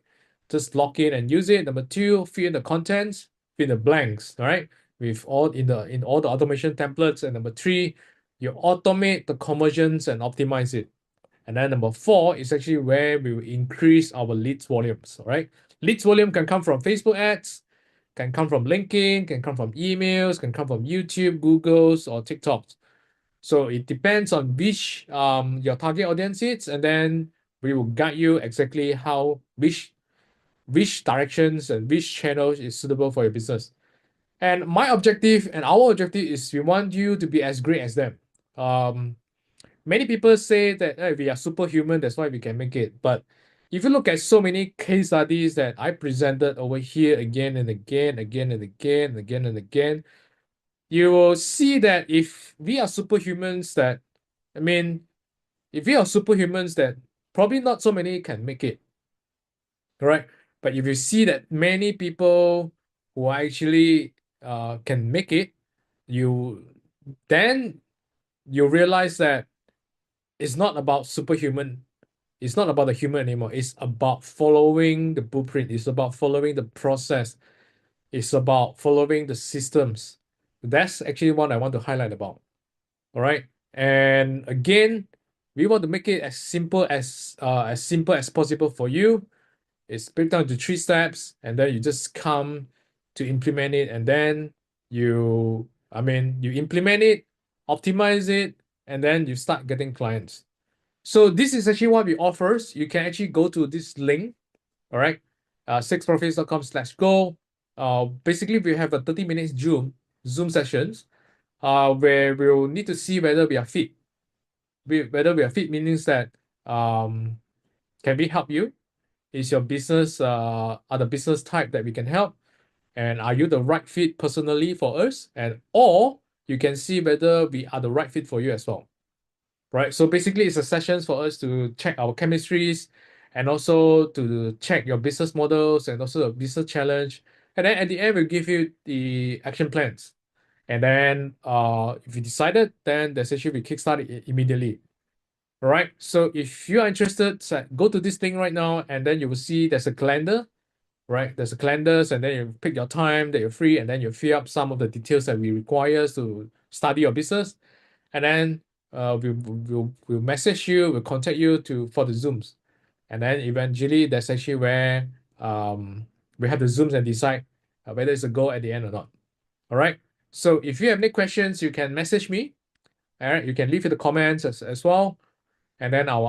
Just log in and use it. Number two, fill in the contents, fill in the blanks, all right? With all in all the automation templates. And number three, you automate the conversions and optimize it. And then number four is actually where we will increase our leads volumes, all right? Leads volume can come from Facebook ads, can come from LinkedIn, can come from emails, can come from YouTube, Google's, or TikTok's. So it depends on which your target audience is, and then we will guide you exactly how which directions and which channels is suitable for your business. And my objective and our objective is we want you to be as great as them. Many people say that hey, we are superhuman, that's why we can make it. But if you look at so many case studies that I presented over here again and again, you will see that if we are superhumans, probably not so many can make it. Right? But if you see that many people who actually can make it, then you realize that it's not about superhuman. It's not about the human anymore. It's about following the blueprint. It's about following the process. It's about following the systems. That's actually what I want to highlight about. All right. And again, we want to make it as simple as possible for you. It's break down to 3 steps, and then you just come to implement it, and then you implement it, optimize it, and then you start getting clients. So this is actually what we offer. You can actually go to this link, all right, 6profits.com/go. Basically, we have a 30 minutes Zoom sessions, where we'll need to see whether we are fit. Whether we are fit means that can we help you? Is your business are the business type that we can help? And are you the right fit personally for us? Or you can see whether we are the right fit for you as well. Right? So basically it's a sessions for us to check our chemistries and also to check your business models and also the business challenge. And then at the end, we'll give you the action plans. And then if you decided, then there's actually we kickstart it immediately. All right. So if you are interested, go to this thing right now, and then you will see there's a calendar, right? There's a calendars, and then you pick your time that you're free, and then you fill up some of the details that we require to study your business, and then we'll message you, we'll contact you for the Zooms, and then eventually that's actually where we have the Zooms and decide whether it's a go at the end or not. All right. So if you have any questions, you can message me. All right. You can leave in the comments as well. And then our